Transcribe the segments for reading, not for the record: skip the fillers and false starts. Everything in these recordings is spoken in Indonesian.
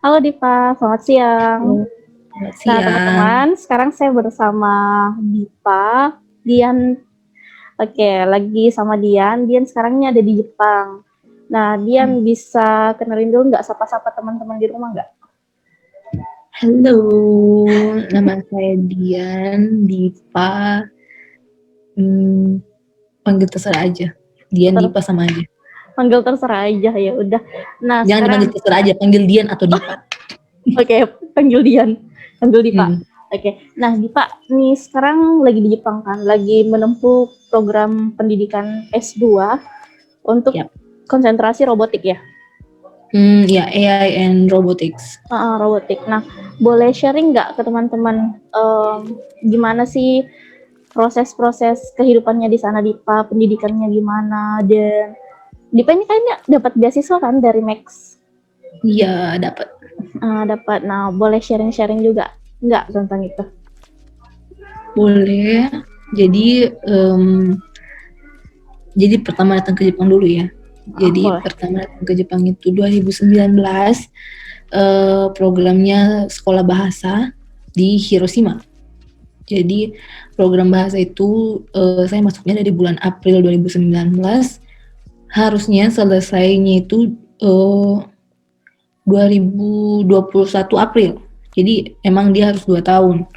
Halo Dipa, selamat siang. Selamat Nah siang. teman-teman, sekarang saya bersama Dipa, Dian. Oke, lagi sama Dian. Dian sekarang ini ada di Jepang. Nah, Dian bisa kenalin dulu nggak sapa-sapa teman-teman di rumah nggak? Halo, nama saya Dian Dipa. Hmm, Panggil terserah aja. Dian Ter Dipa sama aja. Panggil terserah aja ya udah. Nah Jangan sekarang, dipanggil terserah aja, panggil Dian atau Dipa. oke, panggil Dian, panggil Dipa. Hmm, Oke, nah Dipa, nih sekarang lagi di Jepang kan, lagi menempuh program pendidikan S2 untuk yap. konsentrasi robotik ya. Ya, AI and Robotics. Robotik. Nah, boleh sharing nggak ke teman-teman gimana sih proses-proses kehidupannya di sana Dipa, pendidikannya gimana, dan Dipa ini kayaknya dapat beasiswa kan dari Max. Iya, dapat. Dapat. Nah, boleh sharing-sharing juga nggak tentang itu? Boleh. Jadi, pertama datang ke Jepang dulu ya. Jadi Boleh. pertama datang ke Jepang itu 2019. Programnya sekolah bahasa di Hiroshima. Jadi program bahasa itu saya masuknya dari bulan April 2019. Harusnya selesainya itu 2021 April. Jadi emang dia harus 2 tahun.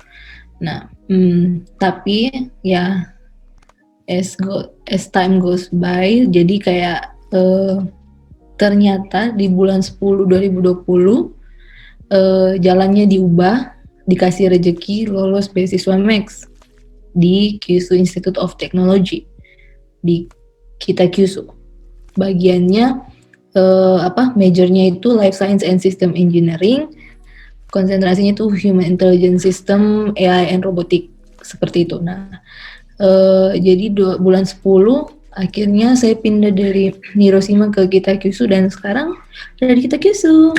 Nah, tapi ya as time goes by, jadi kayak ternyata di bulan 10 2020 jalannya diubah, dikasih rejeki lolos beasiswa Max di Kyushu Institute of Technology di kita Kyushu. Bagiannya majornya itu Life Science and System Engineering, konsentrasinya itu Human Intelligence System, AI and Robotic seperti itu. Nah, jadi bulan 10 akhirnya saya pindah dari Hiroshima ke kita Kyushu dan sekarang ada di kita Kyushu.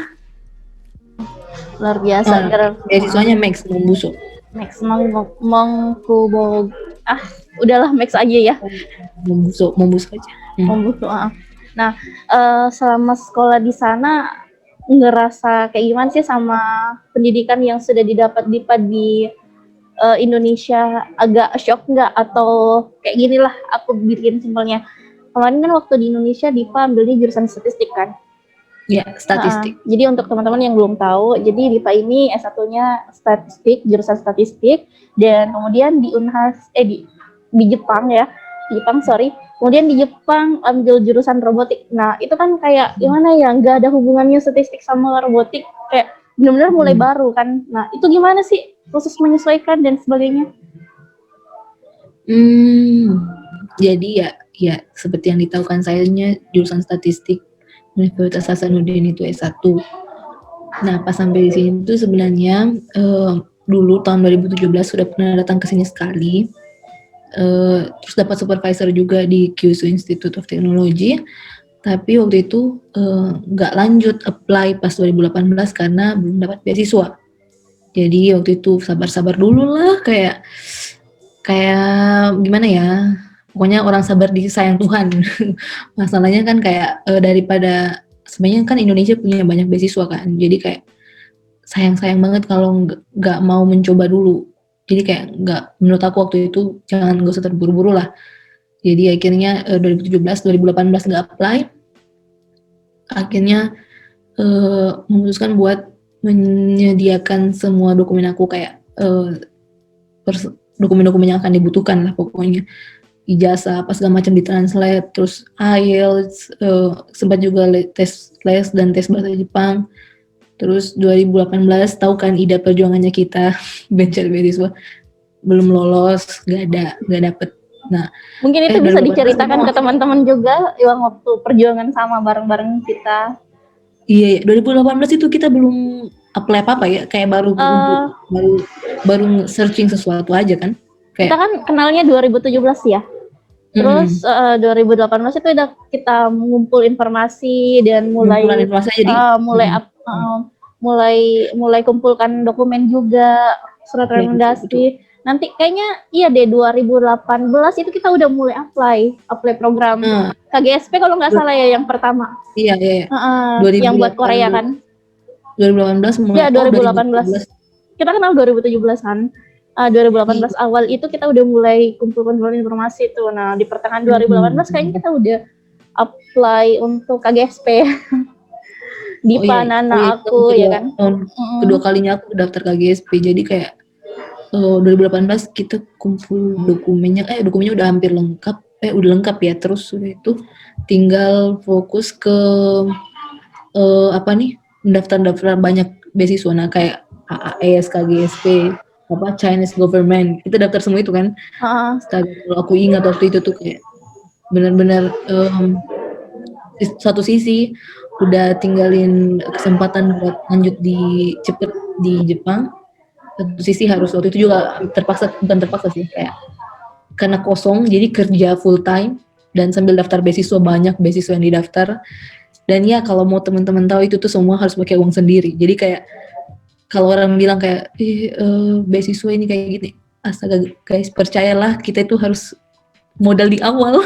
Luar biasa. Beasiswanya Max Mombuso. Max Mongkubo. Ah, udahlah Max aja ya. Mombuso aja. Mombuso. Nah, selama sekolah di sana ngerasa kayak gimana sih sama pendidikan yang sudah didapat Dipa di Indonesia, agak shock nggak atau kayak gini lah aku bikin simpelnya. Kemarin kan waktu di Indonesia Dipa ambilnya jurusan statistik kan. Ya, statistik. Jadi untuk teman-teman yang belum tahu, jadi Dipa ini S1-nya statistik, jurusan statistik, dan kemudian di Unhas di Jepang ya, di Jepang sorry, kemudian di Jepang ambil jurusan robotik. Nah itu kan kayak gimana ya, nggak ada hubungannya statistik sama robotik, kayak benar-benar mulai baru kan. Nah itu gimana sih proses menyesuaikan dan sebagainya? Jadi ya seperti yang ditahukan sayanya jurusan statistik Universitas Hasanuddin itu S1. Nah, pas sampai di sini tuh sebenarnya dulu tahun 2017 sudah pernah datang ke sini sekali. Terus dapat supervisor juga di Kyushu Institute of Technology. Tapi waktu itu nggak lanjut apply pas 2018 karena belum dapat beasiswa. Jadi waktu itu sabar-sabar dulu lah, kayak gimana ya, pokoknya orang sabar disayang Tuhan. Masalahnya kan kayak daripada sebenarnya kan Indonesia punya banyak beasiswa kan, jadi kayak sayang banget kalau nggak mau mencoba dulu. Jadi kayak nggak, menurut aku waktu itu nggak usah terburu-buru lah. Jadi akhirnya 2017 2018 nggak apply, akhirnya memutuskan buat menyediakan semua dokumen aku, kayak dokumen-dokumen yang akan dibutuhkan lah pokoknya, ijazah apa segala macam ditranslate, terus IELTS, sempat juga tes les dan tes bahasa Jepang. Terus 2018 tahu kan ida perjuangannya kita mencari beasiswa, belum lolos, gak dapet. Nah, Mungkin itu bisa 2018 diceritakan ke teman-teman juga yang waktu perjuangan sama bareng-bareng kita. Iya, 2018 itu kita belum apply apa-apa ya, kayak baru searching sesuatu aja kan. Kita kan kenalnya 2017 ya. Terus 2018 itu udah kita mengumpul informasi dan mulai informasi aja mulai kumpulkan dokumen juga, surat rekomendasi. Nanti kayaknya iya deh 2018 itu kita udah mulai apply program KGSP kalau nggak salah ya yang pertama. Iya. Yang buat Korea kan. 2018 mulai. Ya, 2018. Kita kenal 2017-an. 2018 awal itu kita udah mulai kumpul-kumpul informasi tuh. Nah, di pertengahan 2018 kayaknya kita udah apply untuk KGSP. Dipa, Nana, aku ya kan. Kedua kalinya aku daftar KGSP. Jadi kayak 2018 kita kumpul dokumennya udah hampir lengkap. Udah lengkap ya. Terus udah itu tinggal fokus ke mendaftar banyak beasiswa. Nah, kayak AAS, KGSP, Chinese government, kita daftar semua itu kan. Kalau aku ingat waktu itu tuh kayak benar-benar satu sisi udah tinggalin kesempatan buat lanjut cepet di Jepang, satu sisi harus waktu itu juga bukan terpaksa sih, kayak karena kosong jadi kerja full time dan sambil daftar beasiswa, banyak beasiswa yang didaftar. Dan ya kalau mau teman-teman tahu itu tuh semua harus pakai uang sendiri. Jadi kayak kalau orang bilang kayak beasiswa ini kayak gini, astaga guys, percayalah kita itu harus modal di awal.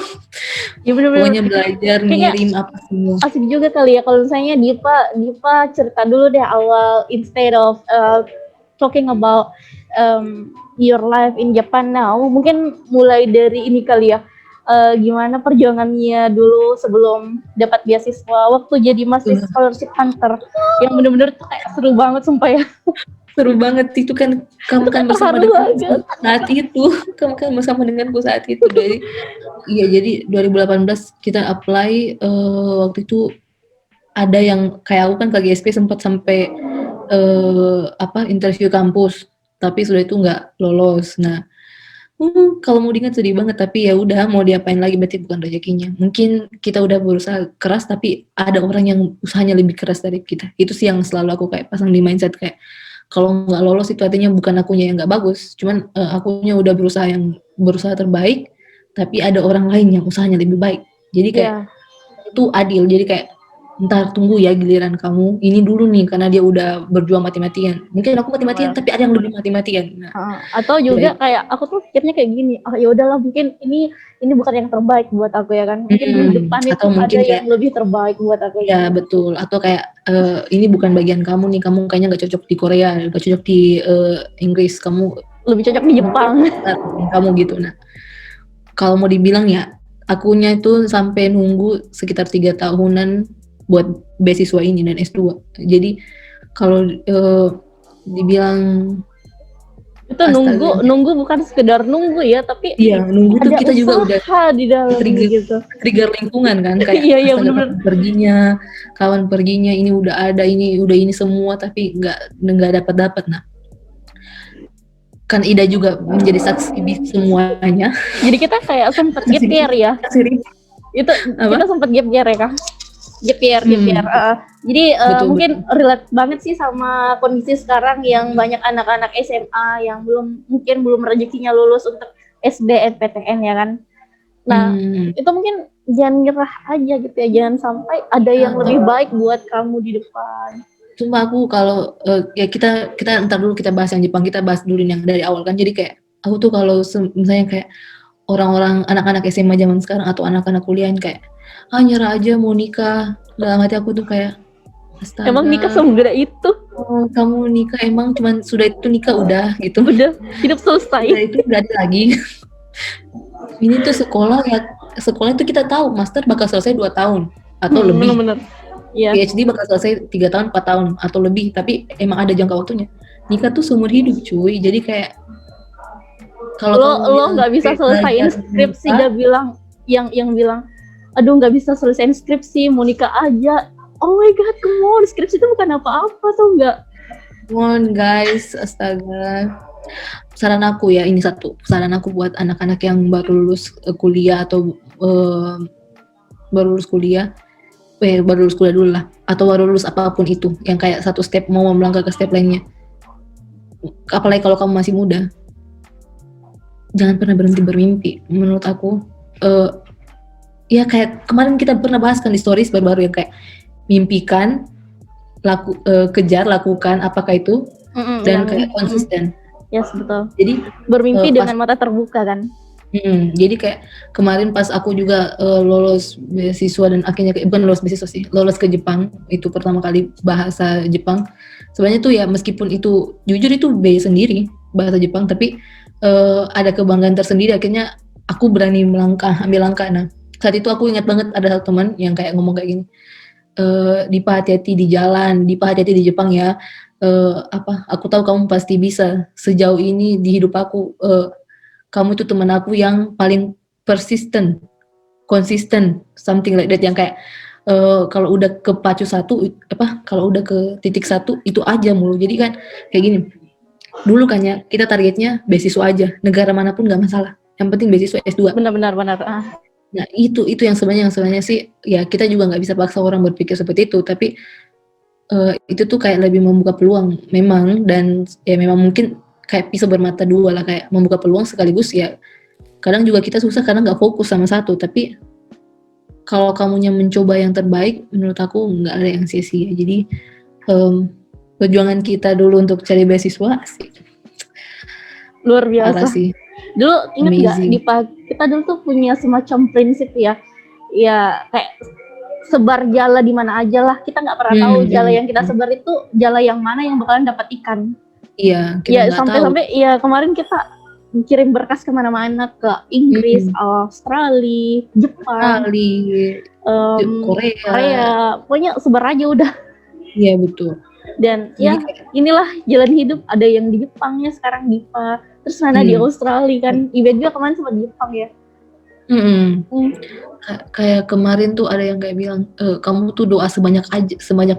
Ya bener-bener. Pokoknya belajar, ngirim apa semua. Asik juga kali ya kalau misalnya Dipa cerita dulu deh awal, instead of talking about your life in Japan now. Mungkin mulai dari ini kali ya. Gimana perjuangannya dulu sebelum dapat beasiswa waktu jadi mahasiswa scholarship hunter, yang bener-bener tuh kayak seru banget sumpah ya. Seru banget itu kan, kamu kan bersama denganku saat itu, kamu kan bersama denganku saat itu. Jadi 2018 kita apply, waktu itu ada yang kayak aku kan KGSP sempat sampai interview kampus, tapi sudah itu nggak lolos. Nah, kalau mau diingat sedih banget, tapi ya udah mau diapain lagi, berarti bukan rezekinya. Mungkin kita udah berusaha keras, tapi ada orang yang usahanya lebih keras dari kita. Itu sih yang selalu aku kayak pasang di mindset, kayak kalau nggak lolos itu artinya bukan akunya yang nggak bagus, cuman akunya udah berusaha terbaik, tapi ada orang lain yang usahanya lebih baik. Jadi kayak itu adil. Jadi kayak ntar tunggu ya giliran kamu ini dulu nih, karena dia udah berjuang mati-matian. Mungkin aku mati-matian tapi ada yang lebih mati-matian. Nah, atau juga kayak aku tuh pikirnya kayak gini, ya udahlah mungkin ini bukan yang terbaik buat aku ya kan. Mungkin di depan itu ada yang lebih terbaik buat aku. Ya betul. Atau kayak ini bukan bagian kamu nih, kamu kayaknya nggak cocok di Korea, nggak cocok di Inggris, kamu lebih cocok di Jepang. Kamu gitu. Nah, kalau mau dibilang ya, akunya itu sampai nunggu sekitar 3 tahunan buat beasiswa ini dan S2. Jadi kalau dibilang itu nunggu bukan sekedar nunggu ya, tapi iya, nunggu tuh kita juga udah di dalam trigger lingkungan kan, kayak iya, kawan perginya ini udah ada, ini semua, tapi nggak dapat. Nah, kan Ida juga menjadi saksi di semuanya. Jadi kita kayak sempat gap year ya. Itu kita sempat gap year ya, Kak? Gap year. Jadi mungkin relate banget sih sama kondisi sekarang yang banyak anak-anak SMA yang belum rezekinya lulus untuk SBMPTN ya kan. Nah, itu mungkin jangan nyerah aja gitu ya, jangan sampai ada yang lebih baik buat kamu di depan. Cuma aku kalau ya kita ntar dulu kita bahas yang Jepang, kita bahas dulu yang dari awal kan. Jadi kayak aku tuh kalau misalnya kayak orang-orang anak-anak SMA zaman sekarang atau anak-anak kuliah kayak nyerah aja mau nikah, dalam hati aku tuh kayak astaga, emang nikah semudah itu? Kamu nikah emang cuman sudah itu nikah udah gitu, udah hidup selesai, udah itu gak ada lagi. Ini tuh sekolah itu kita tahu master bakal selesai 2 tahun atau lebih. Bener-bener. Yeah. PhD bakal selesai 3 tahun, 4 tahun atau lebih, tapi emang ada jangka waktunya. Nikah tuh seumur hidup cuy. Jadi kayak kalau lo nggak bisa selesaiin skripsi, dia bilang yang bilang aduh nggak bisa selesaiin skripsi mau nikah aja. Oh my god, come on, skripsi itu bukan apa-apa tuh, nggak. Come on guys, astaga. Saran aku ya, ini satu saran aku buat anak-anak yang baru lulus kuliah atau baru lulus kuliah dulu lah, atau baru lulus apapun itu, yang kayak satu step mau melangkah ke step lainnya. Apalagi kalau kamu masih muda, jangan pernah berhenti bermimpi. Menurut aku, ya kayak kemarin kita pernah bahas kan di stories baru-baru yang kayak mimpikan, kejar, lakukan apakah itu, dan kayak konsisten. Yes, betul. Jadi bermimpi dengan mata terbuka kan. Jadi kayak kemarin pas aku juga lolos beasiswa dan akhirnya bukan lolos beasiswa sih, lolos ke Jepang, itu pertama kali bahasa Jepang. Sebenarnya tuh ya meskipun itu jujur itu B sendiri bahasa Jepang, tapi ada kebanggaan tersendiri akhirnya aku berani ambil langkah. Nah saat itu aku ingat banget ada satu teman yang kayak ngomong kayak gini, Dipa hati-hati di jalan, Dipa hati-hati di Jepang ya. Aku tahu kamu pasti bisa. Sejauh ini di hidup aku, kamu itu teman aku yang paling persisten, konsisten, something like that, yang kayak kalau udah ke pacu satu, kalau udah ke titik satu itu aja mulu. Jadi kan kayak gini. Dulu kan ya kita targetnya beasiswa aja, negara manapun nggak masalah. Yang penting beasiswa S2. Benar-benar. Nah itu yang sebenarnya sih ya kita juga nggak bisa paksa orang berpikir seperti itu, tapi itu tuh kayak lebih membuka peluang memang, dan ya memang mungkin kayak pisau bermata dua lah, kayak membuka peluang sekaligus ya kadang juga kita susah karena nggak fokus sama satu, tapi kalau kamunya mencoba yang terbaik menurut aku nggak ada yang sia-sia. Jadi perjuangan kita dulu untuk cari beasiswa asik, Luar parah biasa. sih. Dulu inget nggak Amazing. kita dulu tuh punya semacam prinsip ya kayak sebar jala di mana aja lah, kita nggak pernah tahu jala yang kita sebar itu jala yang mana yang bakalan dapat ikan. Iya, kita nggak tahu. Sampai ya kemarin kita kirim berkas kemana-mana, ke Inggris, Australia, Jepang, Korea, pokoknya sebar aja udah. Iya betul. Dan ya inilah jalan hidup, ada yang di Jepang ya sekarang Dipa, terus Nana di Australia kan, Ibe juga kemarin sempat di Jepang ya. Kayak kemarin tuh ada yang kayak bilang, kamu tuh doa sebanyak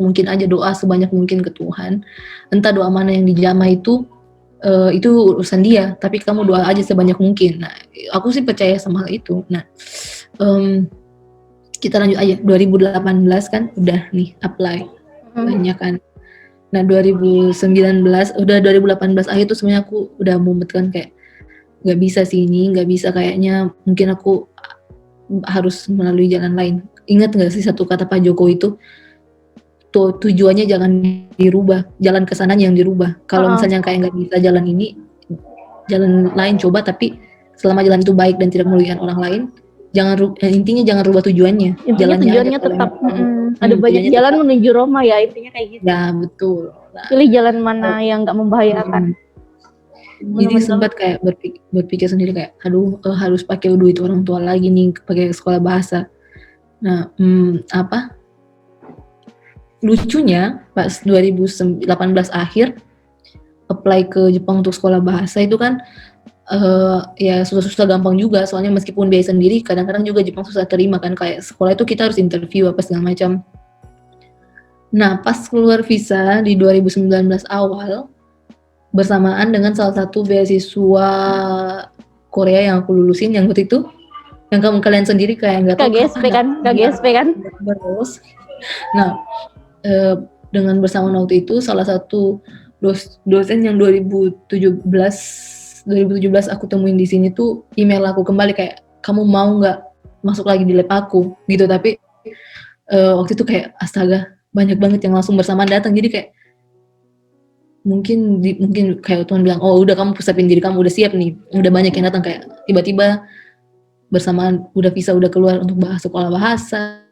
mungkin aja, doa sebanyak mungkin ke Tuhan, entah doa mana yang dijamah itu urusan dia, tapi kamu doa aja sebanyak mungkin. Nah aku sih percaya sama hal itu. Nah kita lanjut aja, 2018 kan udah nih apply banyak kan. Nah 2019 udah 2018 akhir tuh sebenarnya aku udah mumet kan, kayak nggak bisa sih ini, nggak bisa kayaknya, mungkin aku harus melalui jalan lain. Ingat nggak sih satu kata Pak Jokowi itu, tujuannya jangan dirubah, jalan kesananya yang dirubah. Kalau misalnya kayak nggak bisa jalan ini, jalan lain coba, tapi selama jalan itu baik dan tidak merugikan orang lain, intinya jangan rubah tujuannya. Intinya tujuannya tetap ada banyak jalan tetap menuju Roma ya, intinya kayak gitu. Ya betul. Nah, pilih jalan mana yang nggak membahayakan. Jadi sempat kayak berpikir sendiri kayak, aduh harus pakai duit orang tua lagi nih, pakai sekolah bahasa. Nah lucunya pas 2018 akhir apply ke Jepang untuk sekolah bahasa itu kan ya susah-susah gampang juga, soalnya meskipun biaya sendiri kadang-kadang juga Jepang susah terima kan, kayak sekolah itu kita harus interview apa segala macam. Nah pas keluar visa di 2019 awal bersamaan dengan salah satu beasiswa Korea yang aku lulusin yang waktu itu, yang kalian sendiri kayak nggak tahu KGSP kan. Nah dengan bersamaan waktu itu salah satu dosen yang 2017 aku temuin di sini tuh email aku kembali kayak, kamu mau nggak masuk lagi di lab aku gitu. Tapi waktu itu kayak astaga banyak banget yang langsung bersamaan datang, jadi kayak mungkin kayak Tuhan bilang, oh udah kamu pusapin diri kamu, udah siap nih, udah banyak yang datang. Kayak tiba-tiba bersamaan udah visa udah keluar untuk sekolah bahasa,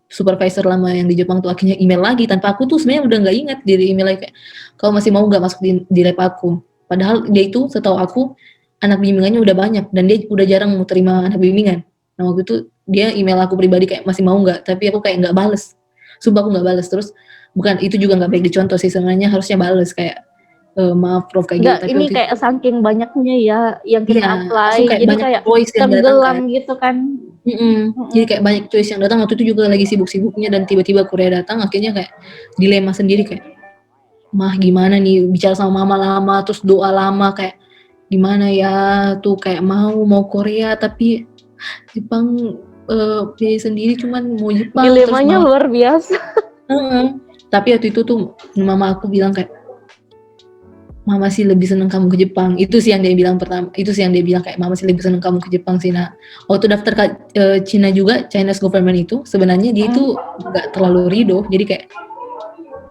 supervisor lama yang di Jepang tuh akhirnya email lagi tanpa aku tuh sebenarnya udah nggak ingat diri email lagi kayak, kamu masih mau nggak masuk di lab aku. Padahal dia itu setahu aku anak bimbingannya udah banyak dan dia udah jarang mau terima anak bimbingan. Nah waktu itu dia email aku pribadi kayak masih mau nggak, tapi aku kayak nggak bales, sumpah aku nggak bales. Terus bukan itu juga nggak baik dicontoh sih, sebenarnya harusnya bales kayak maaf Prof kayak gitu. Tapi ini kayak saking banyaknya ya yang kita apply, jadi kayak tenggelam gitu kan. Jadi kayak banyak choice yang datang, waktu itu juga lagi sibuk-sibuknya dan tiba-tiba Korea datang, akhirnya kayak dilema sendiri kayak, mah gimana nih bicara sama mama lama, terus doa lama, kayak gimana ya tuh, kayak mau Korea tapi Jepang biaya sendiri, cuman mau Jepang. Dilemanya luar biasa. Tapi waktu itu tuh mama aku bilang kayak, mama sih lebih seneng kamu ke Jepang. Itu sih yang dia bilang pertama. Itu sih yang dia bilang kayak, mama sih lebih seneng kamu ke Jepang sih. Nah waktu daftar ke Cina juga, Chinese government itu sebenarnya dia itu nggak terlalu ridho. Jadi kayak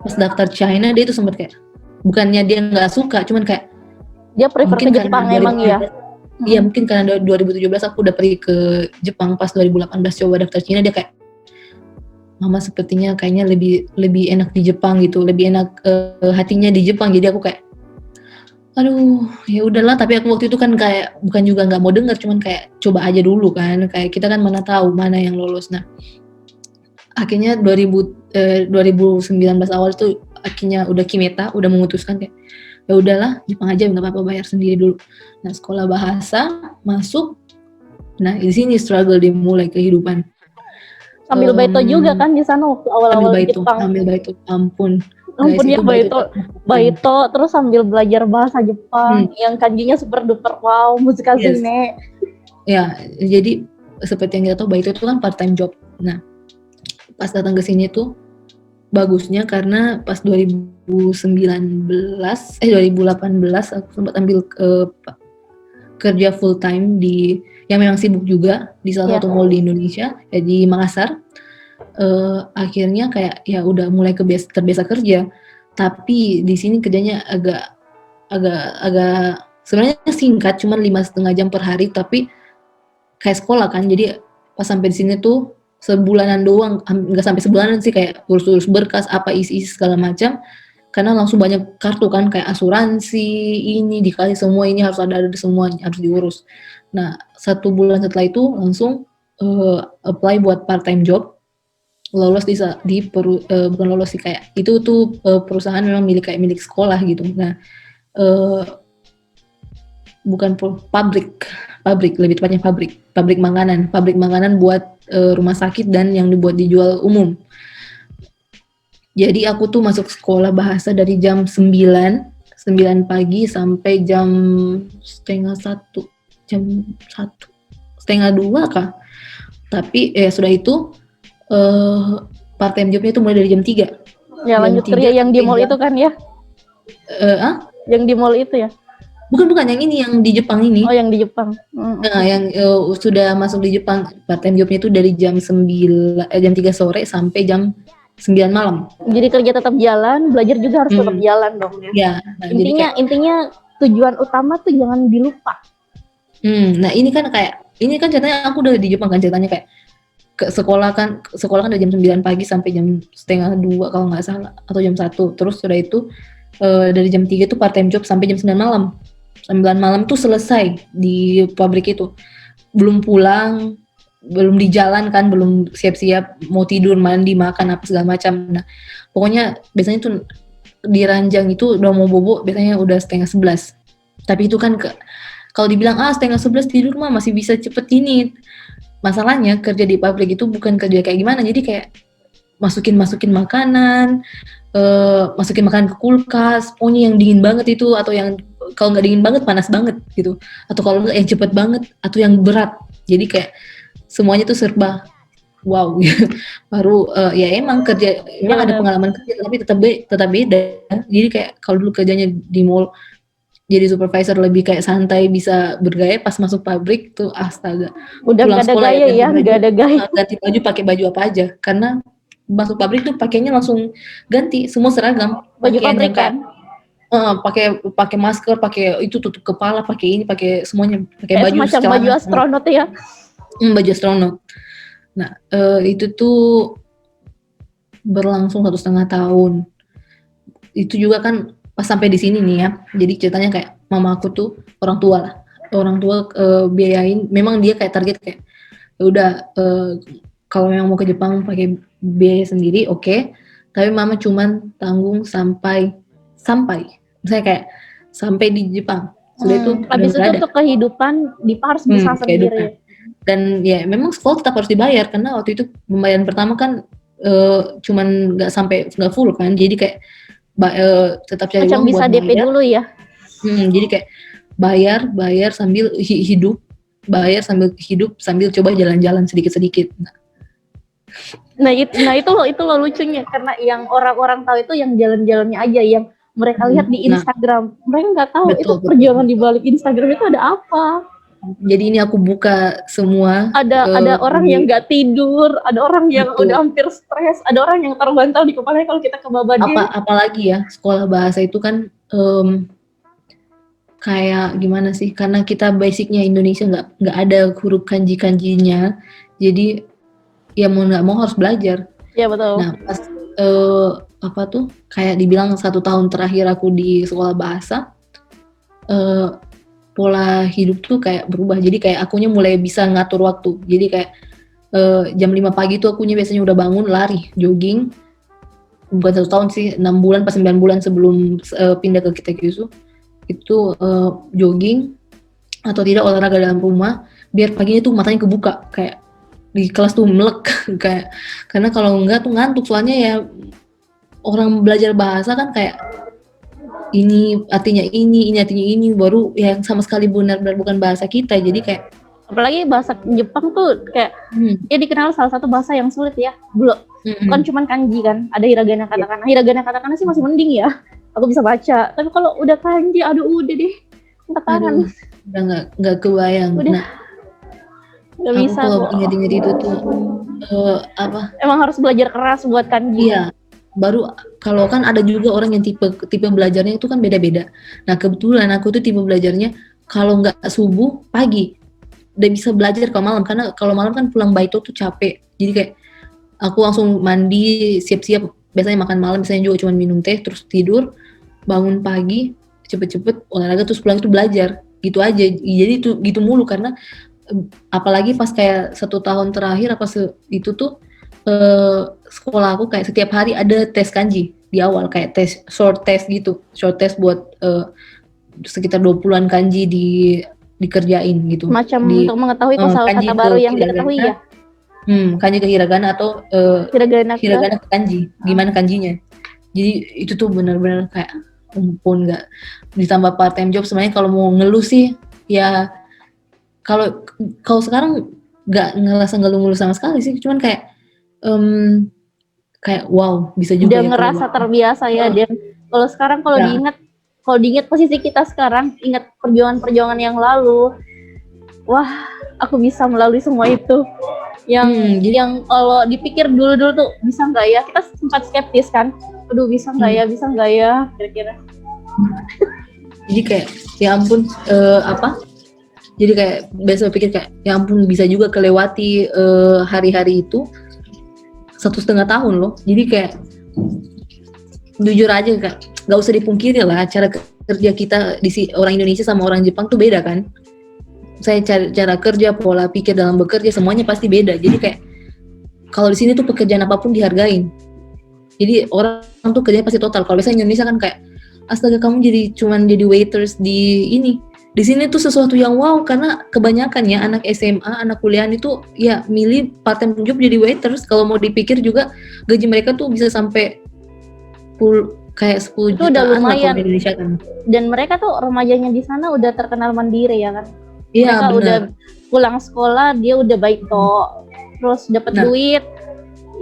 pas daftar China dia itu sempat kayak, bukannya dia nggak suka, cuman kayak dia prefer ke Jepang emang ya. Iya mungkin karena 2017 aku udah pergi ke Jepang, pas 2018 coba daftar Cina, dia kayak mama sepertinya kayaknya lebih enak di Jepang gitu, lebih enak hatinya di Jepang. Jadi aku kayak aduh ya udahlah, tapi aku waktu itu kan kayak bukan juga nggak mau dengar, cuman kayak coba aja dulu kan, kayak kita kan mana tahu mana yang lolos. Nah akhirnya 2019 awal tuh akhirnya udah Kimeta udah memutuskan kayak ya udahlah Jepang aja, nggak apa-apa, bayar sendiri dulu. Nah sekolah bahasa masuk, nah di sini struggle dimulai kehidupan. Sambil baito juga kan di sana waktu awal-awal di Jepang. Ambil baito, ampun. Ampun ya, baito terus sambil belajar bahasa Jepang yang kanjinya super duper wow, musikazine. Ya, jadi seperti yang kita tahu baito itu kan part time job. Nah, pas datang ke sini tuh bagusnya karena pas 2018 aku sempat ambil kerja full time di yang memang sibuk juga di salah satu mall di Indonesia, di Makassar. Akhirnya kayak ya udah mulai terbiasa kerja, tapi di sini kerjanya agak sebenarnya singkat, cuma 5,5 jam per hari, tapi kayak sekolah kan. Jadi pas sampai di sini tuh sebulanan doang, nggak sampai sebulanan sih, kayak urus berkas apa isi segala macam, karena langsung banyak kartu kan, kayak asuransi ini dikasih semua, ini harus ada semua, harus diurus. Nah 1 bulan setelah itu langsung apply buat part time job, lolos bukan lolos sih, kayak itu tuh perusahaan memang milik sekolah gitu. Nah bukan pabrik, lebih tepatnya pabrik makanan buat rumah sakit dan yang dijual umum. Jadi aku tuh masuk sekolah bahasa dari jam 9 pagi sampai jam 1:30, jam 1:30 kah. Tapi sudah itu part time jobnya itu mulai dari jam 3. Ya lanjut kerja yang di mall itu kan ya? Yang di mall itu ya? Bukan, yang ini yang di Jepang ini. Oh, yang di Jepang. Nah, yang sudah masuk di Jepang, part time jobnya itu dari jam 3 sore sampai jam 9 malam. Jadi kerja tetap jalan, belajar juga harus tetap jalan dong ya. Ya, nah, intinya tujuan utama tuh jangan dilupa. Nah ini kan ceritanya aku udah di Jepang kan, ceritanya kayak sekolah kan dari jam 9 pagi sampai jam 1:30 kalau nggak salah, atau jam 1. Terus sudah itu dari jam 3 tuh part time job sampai jam 9 malam. 9 malam tuh selesai di pabrik itu. Belum pulang, belum di jalan kan, belum siap-siap mau tidur, mandi, makan apa segala macam. Nah, pokoknya biasanya tuh di ranjang itu udah mau bobo biasanya udah 10:30. Tapi itu kan kalau dibilang 10:30 tidur mah masih bisa cepet ini. Masalahnya kerja di pabrik itu bukan kerja kayak gimana. Jadi kayak masukin makanan, masukin makanan ke kulkas, pokoknya yang dingin banget itu, atau yang kalau nggak dingin banget panas banget gitu, atau kalau nggak yang cepet banget, atau yang berat. Jadi kayak semuanya tuh serba wow. Baru ya emang kerja, emang ada pengalaman kerja, tapi tetap beda. Jadi kayak kalau dulu kerjanya di mall jadi supervisor lebih kayak santai, bisa bergaya, pas masuk pabrik tuh astaga. Udah nggak ada gaya ya, nggak ada gaya. Ganti baju pakai baju apa aja, karena masuk pabrik tuh pakainya langsung ganti, semua seragam. Baju pabrik kan? Pakai masker, pakai itu tutup kepala, pakai ini, pakai semuanya, pakai baju semacam baju astronot ya. Baju astronot. Nah itu tuh berlangsung 1,5 tahun. Itu juga kan pas sampai di sini nih ya. Jadi ceritanya kayak mama aku tuh orang tua biayain. Memang dia kayak target kayak ya udah kalau memang mau ke Jepang pakai biaya sendiri oke. Tapi mama cuman tanggung sampai misalnya kayak sampai di Jepang. Sudah itu habis itu untuk kehidupan Dipa harus bisa sendiri. Dan ya memang sekolah tetap harus dibayar, karena waktu itu pembayaran pertama kan cuman nggak full kan. Jadi kayak tetap cari macam uang bisa buat DP bayar dulu ya. Jadi kayak bayar sambil hidup, sambil coba jalan-jalan sedikit-sedikit. Nah itu lo lucunya, karena yang orang-orang tahu itu yang jalan-jalannya aja, yang mereka lihat di Instagram. Mereka nggak tahu betul, perjuangan di balik Instagram itu ada apa. Jadi ini aku buka semua. Ada orang yang nggak tidur, ada orang yang udah hampir stres, ada orang yang taruh bantal di kepalanya kalau kita ke Babade. Apalagi ya sekolah bahasa itu kan kayak gimana sih? Karena kita basicnya Indonesia nggak ada huruf kanji-kanjinya, jadi ya mau nggak mau harus belajar. Ya betul. Nah pas apa tuh kayak dibilang 1 tahun terakhir aku di sekolah bahasa, eh, pola hidup tuh kayak berubah. Jadi kayak akunya mulai bisa ngatur waktu. Jadi kayak jam 5 pagi tuh akunya biasanya udah bangun lari, jogging. Bukan 1 tahun sih, 6 bulan pas 9 bulan sebelum pindah ke kita Kyushu itu jogging atau tidak olahraga dalam rumah biar paginya tuh matanya kebuka kayak di kelas tuh melek kayak karena kalau enggak tuh ngantuk soalnya ya orang belajar bahasa kan kayak ini artinya ini baru yang sama sekali benar-benar bukan bahasa kita jadi kayak Apalagi bahasa Jepang tuh kayak dia dikenal salah satu bahasa yang sulit ya. Bukan cuman kanji kan, ada hiragana katakana. Hiragana katakana sih masih mending ya. Aku bisa baca. Tapi kalau udah kanji, aduh udah deh. Katakan. Udah nggak kebayang. Udah. Nah, Gak aku bisa kalau kok. ingat-ingat itu tuh apa? Emang harus belajar keras buat kanji. Iya. Baru kalau kan ada juga orang yang tipe belajarnya itu kan beda-beda. Nah kebetulan aku tuh tipe belajarnya kalau nggak subuh pagi udah bisa belajar kalau malam karena kalau malam kan pulang baito tuh capek. Jadi kayak aku langsung mandi siap-siap biasanya makan malam biasanya juga cuma minum teh terus tidur bangun pagi cepet-cepet olahraga terus pulang itu belajar gitu aja. Jadi itu gitu mulu karena apalagi pas kayak 1 tahun terakhir itu tuh sekolah aku kayak setiap hari ada tes kanji di awal kayak tes short test buat sekitar 20-an kanji dikerjain gitu. Macam untuk mengetahui kosakata baru yang diketahui ya. Kanji ke hiragana atau hiragana ke kanji. Gimana kanjinya. Jadi itu tuh benar-benar kayak ampun nggak ditambah part time job sebenarnya kalau mau ngeluh sih ya kalau sekarang nggak ngerasa ngeluh sama sekali sih cuman kayak kayak wow bisa juga udah ya ngerasa terbiasa ya dan kalau sekarang kalau diingat posisi kita sekarang ingat perjuangan yang lalu wah aku bisa melalui semua itu yang kalau dipikir dulu tuh bisa nggak ya kita sempat skeptis kan aduh bisa nggak ya kira-kira jadi kayak ya ampun jadi kayak biasa pikir kayak ya ampun bisa juga kelewati hari-hari itu 1,5 tahun loh jadi kayak jujur aja kak nggak usah dipungkiri lah cara kerja kita orang Indonesia sama orang Jepang tuh beda kan saya cara kerja pola pikir dalam bekerja semuanya pasti beda jadi kayak kalau di sini tuh pekerjaan apapun dihargain jadi orang tuh kerjanya pasti total kalau biasanya Indonesia kan kayak astaga kamu jadi waiters di sini tuh sesuatu yang wow karena kebanyakan ya anak SMA, anak kuliahan itu ya milih part time job jadi waiters. Kalau mau dipikir juga gaji mereka tuh bisa sampai kayak 10 jutaan udah lumayan. Lah Indonesia kan. Dan mereka tuh remajanya di sana udah terkenal mandiri ya kan. Iya mereka udah pulang sekolah dia udah baito, terus dapat duit,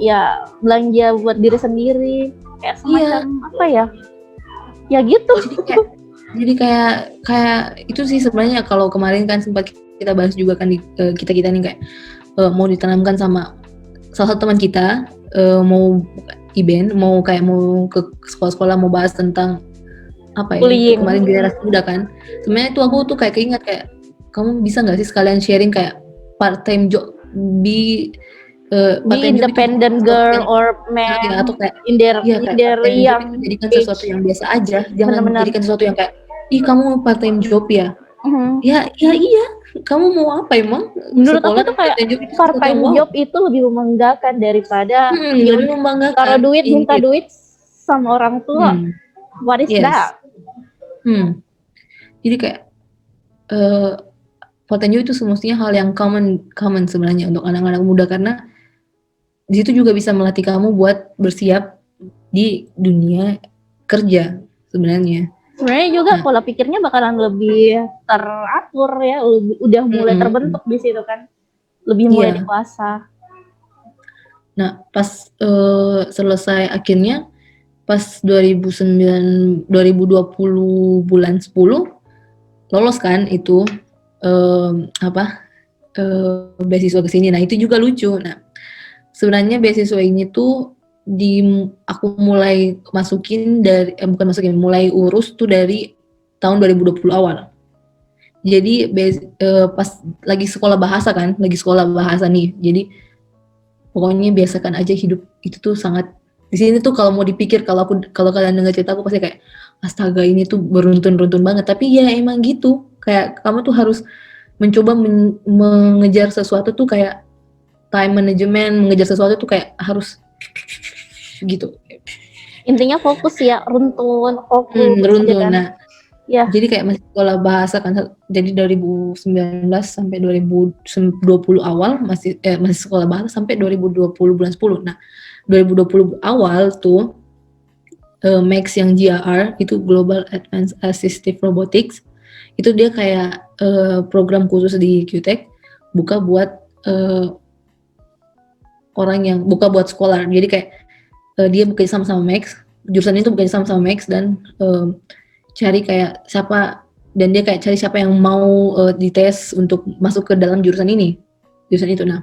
ya belanja buat diri sendiri kayak semacam apa ya? Ya gitu. Jadi kayak itu sih sebenarnya kalau kemarin kan sempat kita bahas juga kan di kita nih kayak mau ditanamkan sama salah satu teman kita mau event mau ke sekolah-sekolah mau bahas tentang apa ya kemarin generasi muda kan sebenarnya itu aku tuh kayak keinget kayak kamu bisa nggak sih sekalian sharing kayak part time job be independent girl or man atau kayak in their yang jadikan sesuatu yang biasa aja jangan jadikan sesuatu yang kayak ih kamu part time job ya ya iya kamu mau apa emang menurut aku tuh kayak part time job itu lebih membanggakan daripada taruh duit minta duit sama orang tua what is that jadi kayak part time job itu semestinya hal yang common sebenarnya untuk anak-anak muda karena di situ juga bisa melatih kamu buat bersiap di dunia kerja sebenarnya. Sebenarnya juga pola pikirnya bakalan lebih teratur ya, udah mulai terbentuk di situ kan, lebih mulai dewasa. Nah pas selesai akhirnya pas 2020 bulan 10 lolos kan itu beasiswa ke sini. Nah itu juga lucu. Nah sebenarnya beasiswa ini tuh aku mulai mulai urus tuh dari tahun 2020 awal. Jadi pas lagi sekolah bahasa kan, lagi sekolah bahasa nih. Jadi pokoknya biasakan aja hidup itu tuh sangat di sini tuh kalau mau dipikir kalau kalian dengar cerita aku pasti kayak astaga ini tuh beruntun-runtun banget. Tapi ya emang gitu. Kayak kamu tuh harus mencoba mengejar sesuatu tuh kayak time management, mengejar sesuatu tuh kayak harus gitu. Intinya fokus ya, fokus aja Beruntun. kan. Nah, Ya, jadi kayak masih sekolah bahasa kan, jadi 2019 sampai 2020 awal masih sekolah bahasa sampai 2020 bulan 10. Nah, 2020 awal tuh Max yang GAR itu Global Advanced Assistive Robotics itu dia kayak program khusus di QTech buka buat orang yang buka buat sekolah. Jadi kayak dia bekerja sama Max, jurusan itu bekerja sama Max dan cari kayak siapa dan dia kayak cari siapa yang mau dites untuk masuk ke dalam jurusan itu. Nah,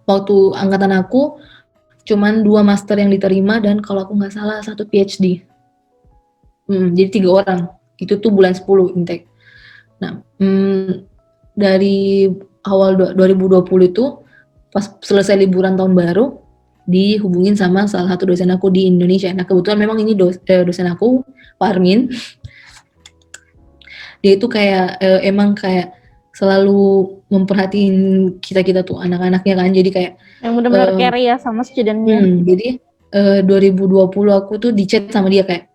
waktu angkatan aku cuman 2 master yang diterima dan kalau aku nggak salah 1 PhD. Jadi 3 orang. Itu tuh bulan 10 intake. Nah, dari awal 2020 itu pas selesai liburan tahun baru dihubungin sama salah satu dosen aku di Indonesia. Nah, kebetulan memang ini dosen aku, Pak Armin. Dia itu kayak emang kayak selalu memperhatiin kita tuh anak-anaknya kan. Jadi kayak yang benar-benar care ya sama studentnya. Jadi 2020 aku tuh di chat sama dia kayak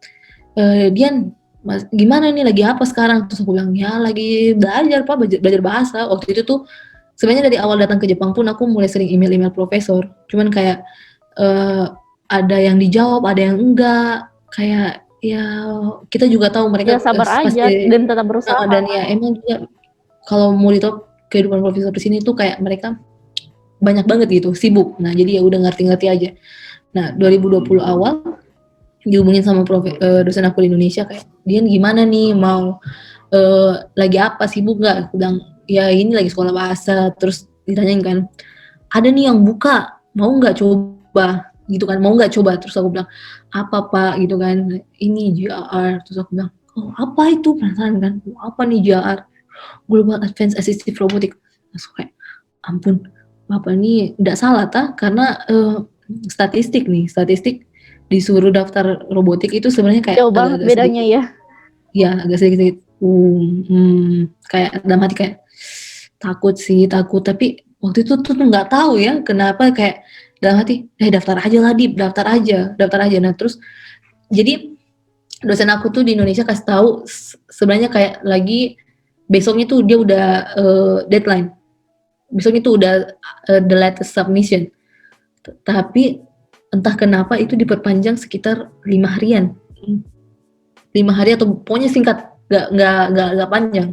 Dian, Mas, gimana nih lagi apa sekarang? Terus aku bilang ya lagi belajar Pak, belajar bahasa. Waktu itu tuh sebenarnya dari awal datang ke Jepang pun aku mulai sering email profesor. Cuman kayak ada yang dijawab, ada yang enggak. Kayak ya kita juga tahu mereka Ya sabar aja dan tetap berusaha. Dan ya emang juga kalau mau ditahu kehidupan profesor di sini tuh kayak mereka banyak banget gitu, sibuk. Nah, jadi ya udah ngerti-ngerti aja. Nah, 2020 awal dihubungin sama dosen aku di Indonesia kayak, "Dian gimana nih mau lagi apa, sibuk nggak?" Aku bilang, "Ya ini lagi sekolah bahasa." Terus ditanyain kan, "Ada nih yang buka, mau nggak coba?" Gitu kan, "Mau nggak coba?" Terus aku bilang, "Apa Pak?" Gitu kan, "Ini GAR." Terus aku bilang, "Oh apa itu?" Penasaran kan, "Apa nih GAR?" Global Advanced Assistive Robotics. Terus kayak, ampun, Bapak ini tidak salah karena statistik disuruh daftar robotik itu sebenarnya kayak jauh banget agak-agak bedanya sedikit, ya. ya agak sedikit kayak dalam hati kayak takut tapi waktu itu tuh nggak tahu ya kenapa kayak dalam hati daftar aja lah daftar aja. Nah terus jadi dosen aku tuh di Indonesia kasih tahu sebenarnya kayak lagi besoknya tuh dia udah deadline. Besoknya itu udah the latest submission. Tapi entah kenapa itu diperpanjang sekitar 5 harian. 5 hari atau pokoknya singkat, nggak panjang.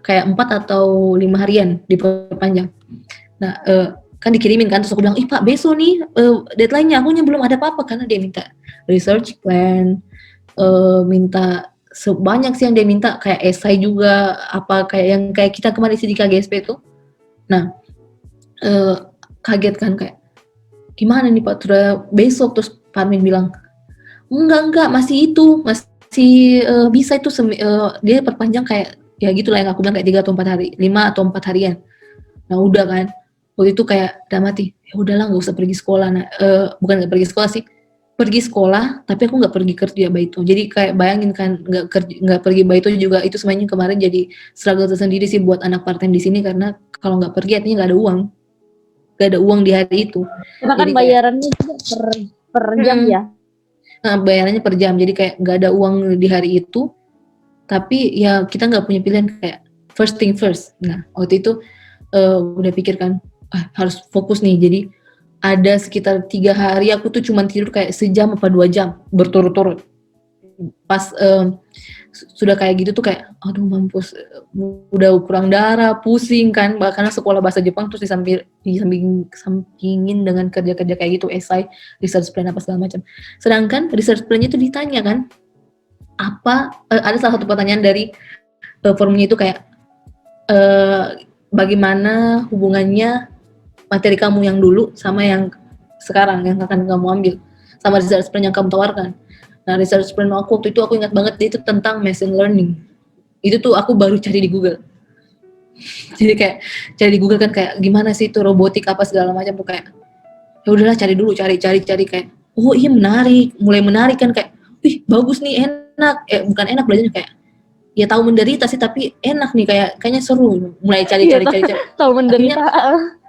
Kayak 4 atau 5 harian diperpanjang. Nah, kan dikirimin kan, terus aku bilang, "Ih Pak, besok nih deadline-nya, akunya belum ada apa-apa." Karena dia minta research plan, minta sebanyak sih yang dia minta, kayak esai juga, apa kayak yang kayak kita kemarin di KGSP itu. Nah, kaget kan kayak gimana nih Pak, sudah besok. Terus Pak Armin bilang enggak masih bisa itu dia perpanjang kayak ya gitulah yang aku bilang kayak 3 atau 4 hari 5 atau 4 harian. Nah udah kan waktu itu kayak udah mati ya udahlah nggak usah pergi sekolah. Nah bukan nggak pergi sekolah sih, pergi sekolah tapi aku nggak pergi kerja by itu. Jadi kayak bayangin kan nggak pergi by itu juga, itu sebenarnya kemarin jadi struggle tersendiri sih buat anak part time di sini, karena kalau nggak pergi artinya nggak ada uang di hari itu. Karena kan Jadi bayarannya juga per jam ya. Nah, bayarannya per jam, jadi kayak nggak ada uang di hari itu. Tapi ya kita nggak punya pilihan, kayak first thing first. Nah waktu itu udah pikir kan harus fokus nih. Jadi ada sekitar 3 hari aku tuh cuman tidur kayak sejam apa 2 jam berturut-turut. Pas sudah kayak gitu tuh kayak aduh mampus, udah kurang darah, pusing kan, karena sekolah bahasa Jepang terus disampingin dengan kerja-kerja kayak gitu, esai, research plan apa segala macam. Sedangkan research plan-nya itu ditanya kan ada salah satu pertanyaan dari forumnya itu kayak bagaimana hubungannya materi kamu yang dulu sama yang sekarang yang akan kamu ambil, sama research plan yang kamu tawarkan. Nah, research plan aku waktu itu aku ingat banget dia itu tentang machine learning. Itu tuh aku baru cari di Google. Jadi kayak cari di Google kan kayak gimana sih itu robotik apa segala macam tuh kayak ya udahlah cari dulu cari kayak oh iya menarik, mulai menarik kan kayak wih bagus nih enak bukan enak belajarnya kayak ya tahu menderita sih tapi enak nih kayaknya seru mulai cari Iya, tahu akhirnya menderita.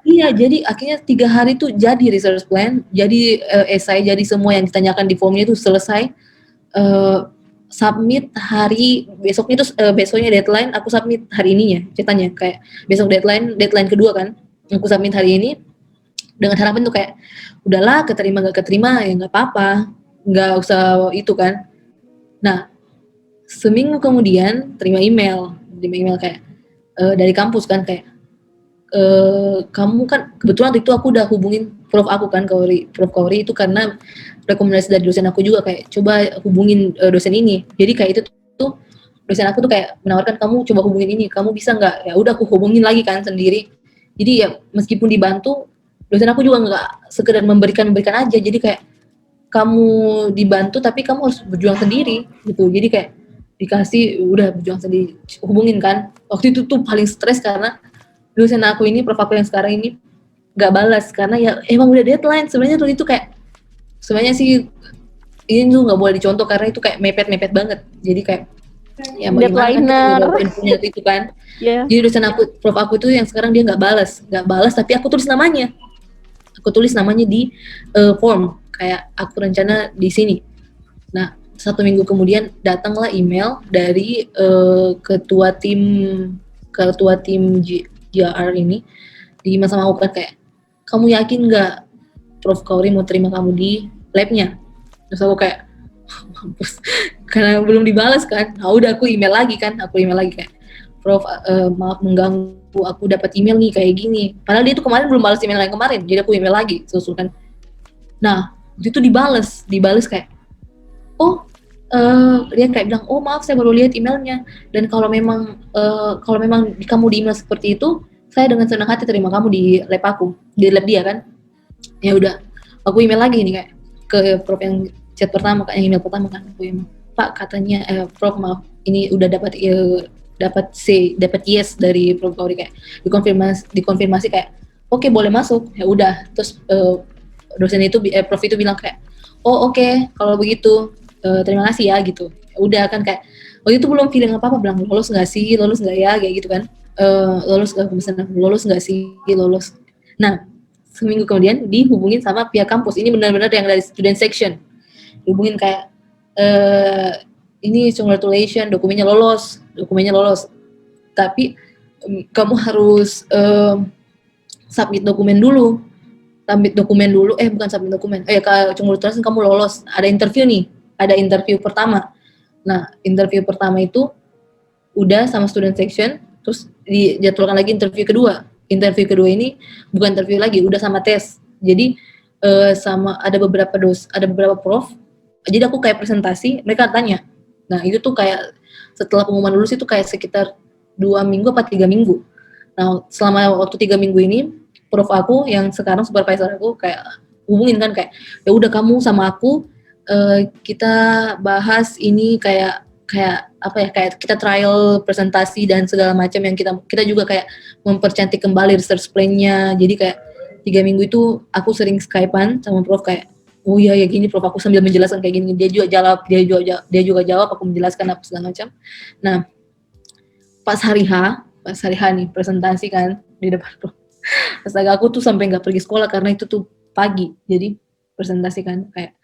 iya jadi akhirnya 3 hari tuh jadi research plan jadi esai jadi semua yang ditanyakan di formnya itu selesai eh, submit hari besoknya tuh besoknya deadline aku submit hari ini ya ceritanya kayak besok deadline kedua kan aku submit hari ini dengan harapan tuh kayak udahlah keterima gak keterima ya nggak apa-apa nggak usah itu kan. Nah seminggu kemudian terima email kayak dari kampus kan kayak kamu kan kebetulan waktu itu aku udah hubungin prof aku kan Prof Kauri itu karena rekomendasi dari dosen aku juga kayak coba hubungin dosen ini jadi kayak itu tuh dosen aku tuh kayak menawarkan kamu coba hubungin ini kamu bisa nggak ya udah aku hubungin lagi kan sendiri jadi ya meskipun dibantu dosen aku juga nggak sekedar memberikan aja jadi kayak kamu dibantu tapi kamu harus berjuang sendiri gitu jadi kayak dikasih udah berjuang sendiri hubungin kan waktu itu tuh paling stres karena dosen aku ini prof aku yang sekarang ini nggak balas karena ya emang udah deadline sebenarnya tuh itu kayak sebenarnya sih ini tuh nggak boleh dicontoh karena itu kayak mepet banget jadi kayak ya bagaimana kan kita Deadliner. udah infonya itu kan Ya. jadi dosen aku prof aku tuh yang sekarang dia nggak balas tapi aku tulis namanya di form kayak aku rencana di sini. Nah 1 minggu kemudian datanglah email dari ketua tim JR ini di masa mau kan kayak kamu yakin nggak Prof Kauri mau terima kamu di labnya? Terus aku kayak mampus karena belum dibalas kan. Nah udah aku email lagi kayak Prof maaf mengganggu aku dapat email nih kayak gini padahal dia tuh kemarin belum balas email yang kemarin jadi aku email lagi susulkan. Nah itu dibales kayak oh dia kayak bilang oh maaf saya baru lihat emailnya dan kalau memang kamu di email seperti itu saya dengan senang hati terima kamu di lab dia kan ya udah aku email lagi nih kayak ke prof yang chat pertama kan yang email pertama kan aku email Pak katanya prof maaf ini udah dapat yes dari Prof Kauri kayak dikonfirmasi kayak oke, boleh masuk ya udah terus dosen itu prof itu bilang kayak oh oke, kalau begitu terima kasih ya gitu ya udah kan kayak waktu itu belum feeling apa bilang lolos nggak ya kayak gitu kan lolos nggak sih nah seminggu kemudian dihubungin sama pihak kampus ini benar-benar yang dari student section dihubungin kayak ini congratulations dokumennya lolos tapi kamu harus submit dokumen dulu bukan submit dokumen congratulations kamu lolos ada interview pertama. Nah interview pertama itu udah sama student section terus dijadwalkan lagi interview kedua ini bukan interview lagi udah sama tes jadi sama ada beberapa prof jadi aku kayak presentasi mereka tanya nah itu tuh kayak setelah pengumuman lulus itu kayak sekitar 2 minggu apa 3 minggu nah selama waktu 3 minggu ini prof aku yang sekarang supervisor aku kayak hubungin kan kayak ya udah kamu sama aku kita bahas ini kayak kita trial presentasi dan segala macam yang kita juga kayak mempercantik kembali research plan-nya jadi kayak 3 minggu itu aku sering skypean sama prof kayak oh iya ya gini prof aku sambil menjelaskan kayak gini dia juga jawab aku menjelaskan apa segala macam. Nah pas hari H nih presentasi kan di depan prof astaga aku tuh sampai nggak pergi sekolah karena itu tuh pagi jadi presentasi kan kayak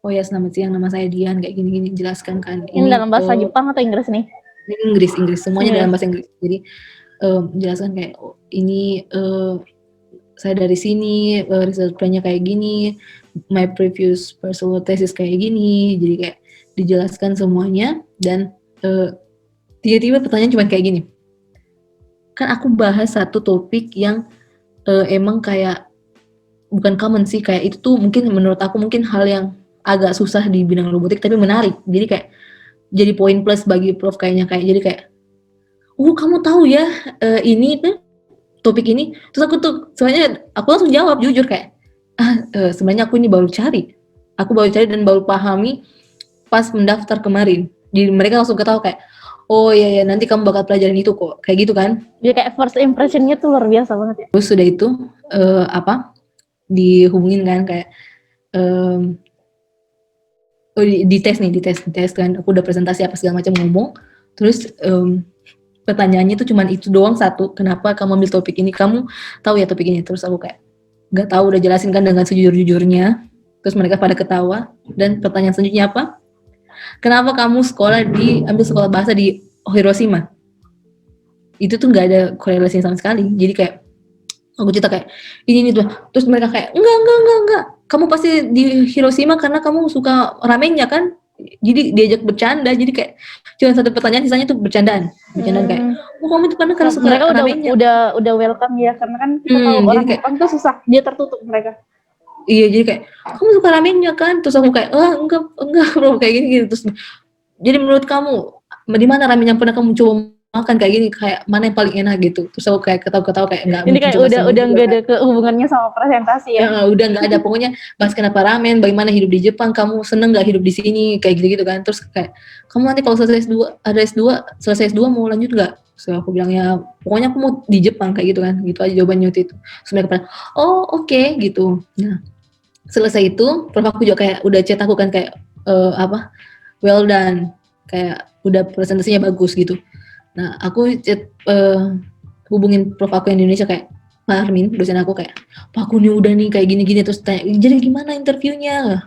oh ya selamat siang nama saya Dian kayak gini jelaskan kan ini dalam bahasa Jepang atau Inggris nih? Inggris semuanya dalam bahasa Inggris jadi menjelaskan kayak oh, ini saya dari sini research plan-nya kayak gini my previous personal thesis kayak gini jadi kayak dijelaskan semuanya dan tiba-tiba pertanyaan cuma kayak gini kan aku bahas satu topik yang emang kayak bukan common sih kayak itu tuh mungkin menurut aku mungkin hal yang agak susah di bidang robotik tapi menarik jadi kayak jadi poin plus bagi prof kayaknya kayak jadi kayak kamu tahu ya ini topik ini terus aku langsung jawab jujur kayak sebenarnya aku ini baru cari dan baru pahami pas mendaftar kemarin. Jadi mereka langsung ketawa kayak, oh iya ya nanti kamu bakal pelajarin itu kok, kayak gitu kan. Jadi kayak first impression-nya tuh luar biasa banget ya. Terus sudah itu dihubungin kan kayak di tes kan, aku udah presentasi apa segala macam ngomong, terus pertanyaannya tuh cuman itu doang satu, kenapa kamu ambil topik ini, kamu tahu ya topik ini, terus aku kayak nggak tahu, udah jelasin kan dengan sejujur-jujurnya, terus mereka pada ketawa, dan pertanyaan selanjutnya apa? Kenapa kamu ambil sekolah bahasa di Hiroshima? Itu tuh nggak ada korelasinya sama sekali, jadi kayak aku cerita kayak ini tuh, terus mereka kayak enggak, kamu pasti di Hiroshima karena kamu suka ramennya kan, jadi diajak bercanda, jadi kayak cuma satu pertanyaan, sisanya tuh bercandaan kayak, oh kamu itu karena suka Mereka ramennya. udah welcome ya, karena kan kita tahu orang kayak, Jepang tuh susah, dia tertutup mereka. Iya, jadi kayak kamu suka ramennya kan, terus aku kayak enggak bro, kayak gini, terus jadi menurut kamu di mana ramen yang pernah kamu coba makan kayak gini, kayak mana yang paling enak gitu, terus aku kayak ketawa-ketawa kayak enggak. Ini kayak udah nggak ada hubungannya sama presentasi ya. Udah nggak ada, pokoknya bahas kenapa ramen, bagaimana hidup di Jepang, kamu seneng nggak hidup di sini, kayak gitu kan. Terus kayak kamu nanti kalau selesai S2 mau lanjut nggak? So aku bilang ya pokoknya aku mau di Jepang, kayak gitu kan, gitu aja jawabannya waktu itu. Terus mereka pada oke, gitu. Nah selesai itu prof aku juga kayak udah chat aku kan kayak well done, kayak udah presentasinya bagus gitu. Nah aku chat hubungin prof aku yang di Indonesia kayak, Pak Armin, dosen aku kayak, Pak aku nih udah nih kayak gini-gini, terus tanya, jadi gimana interviewnya?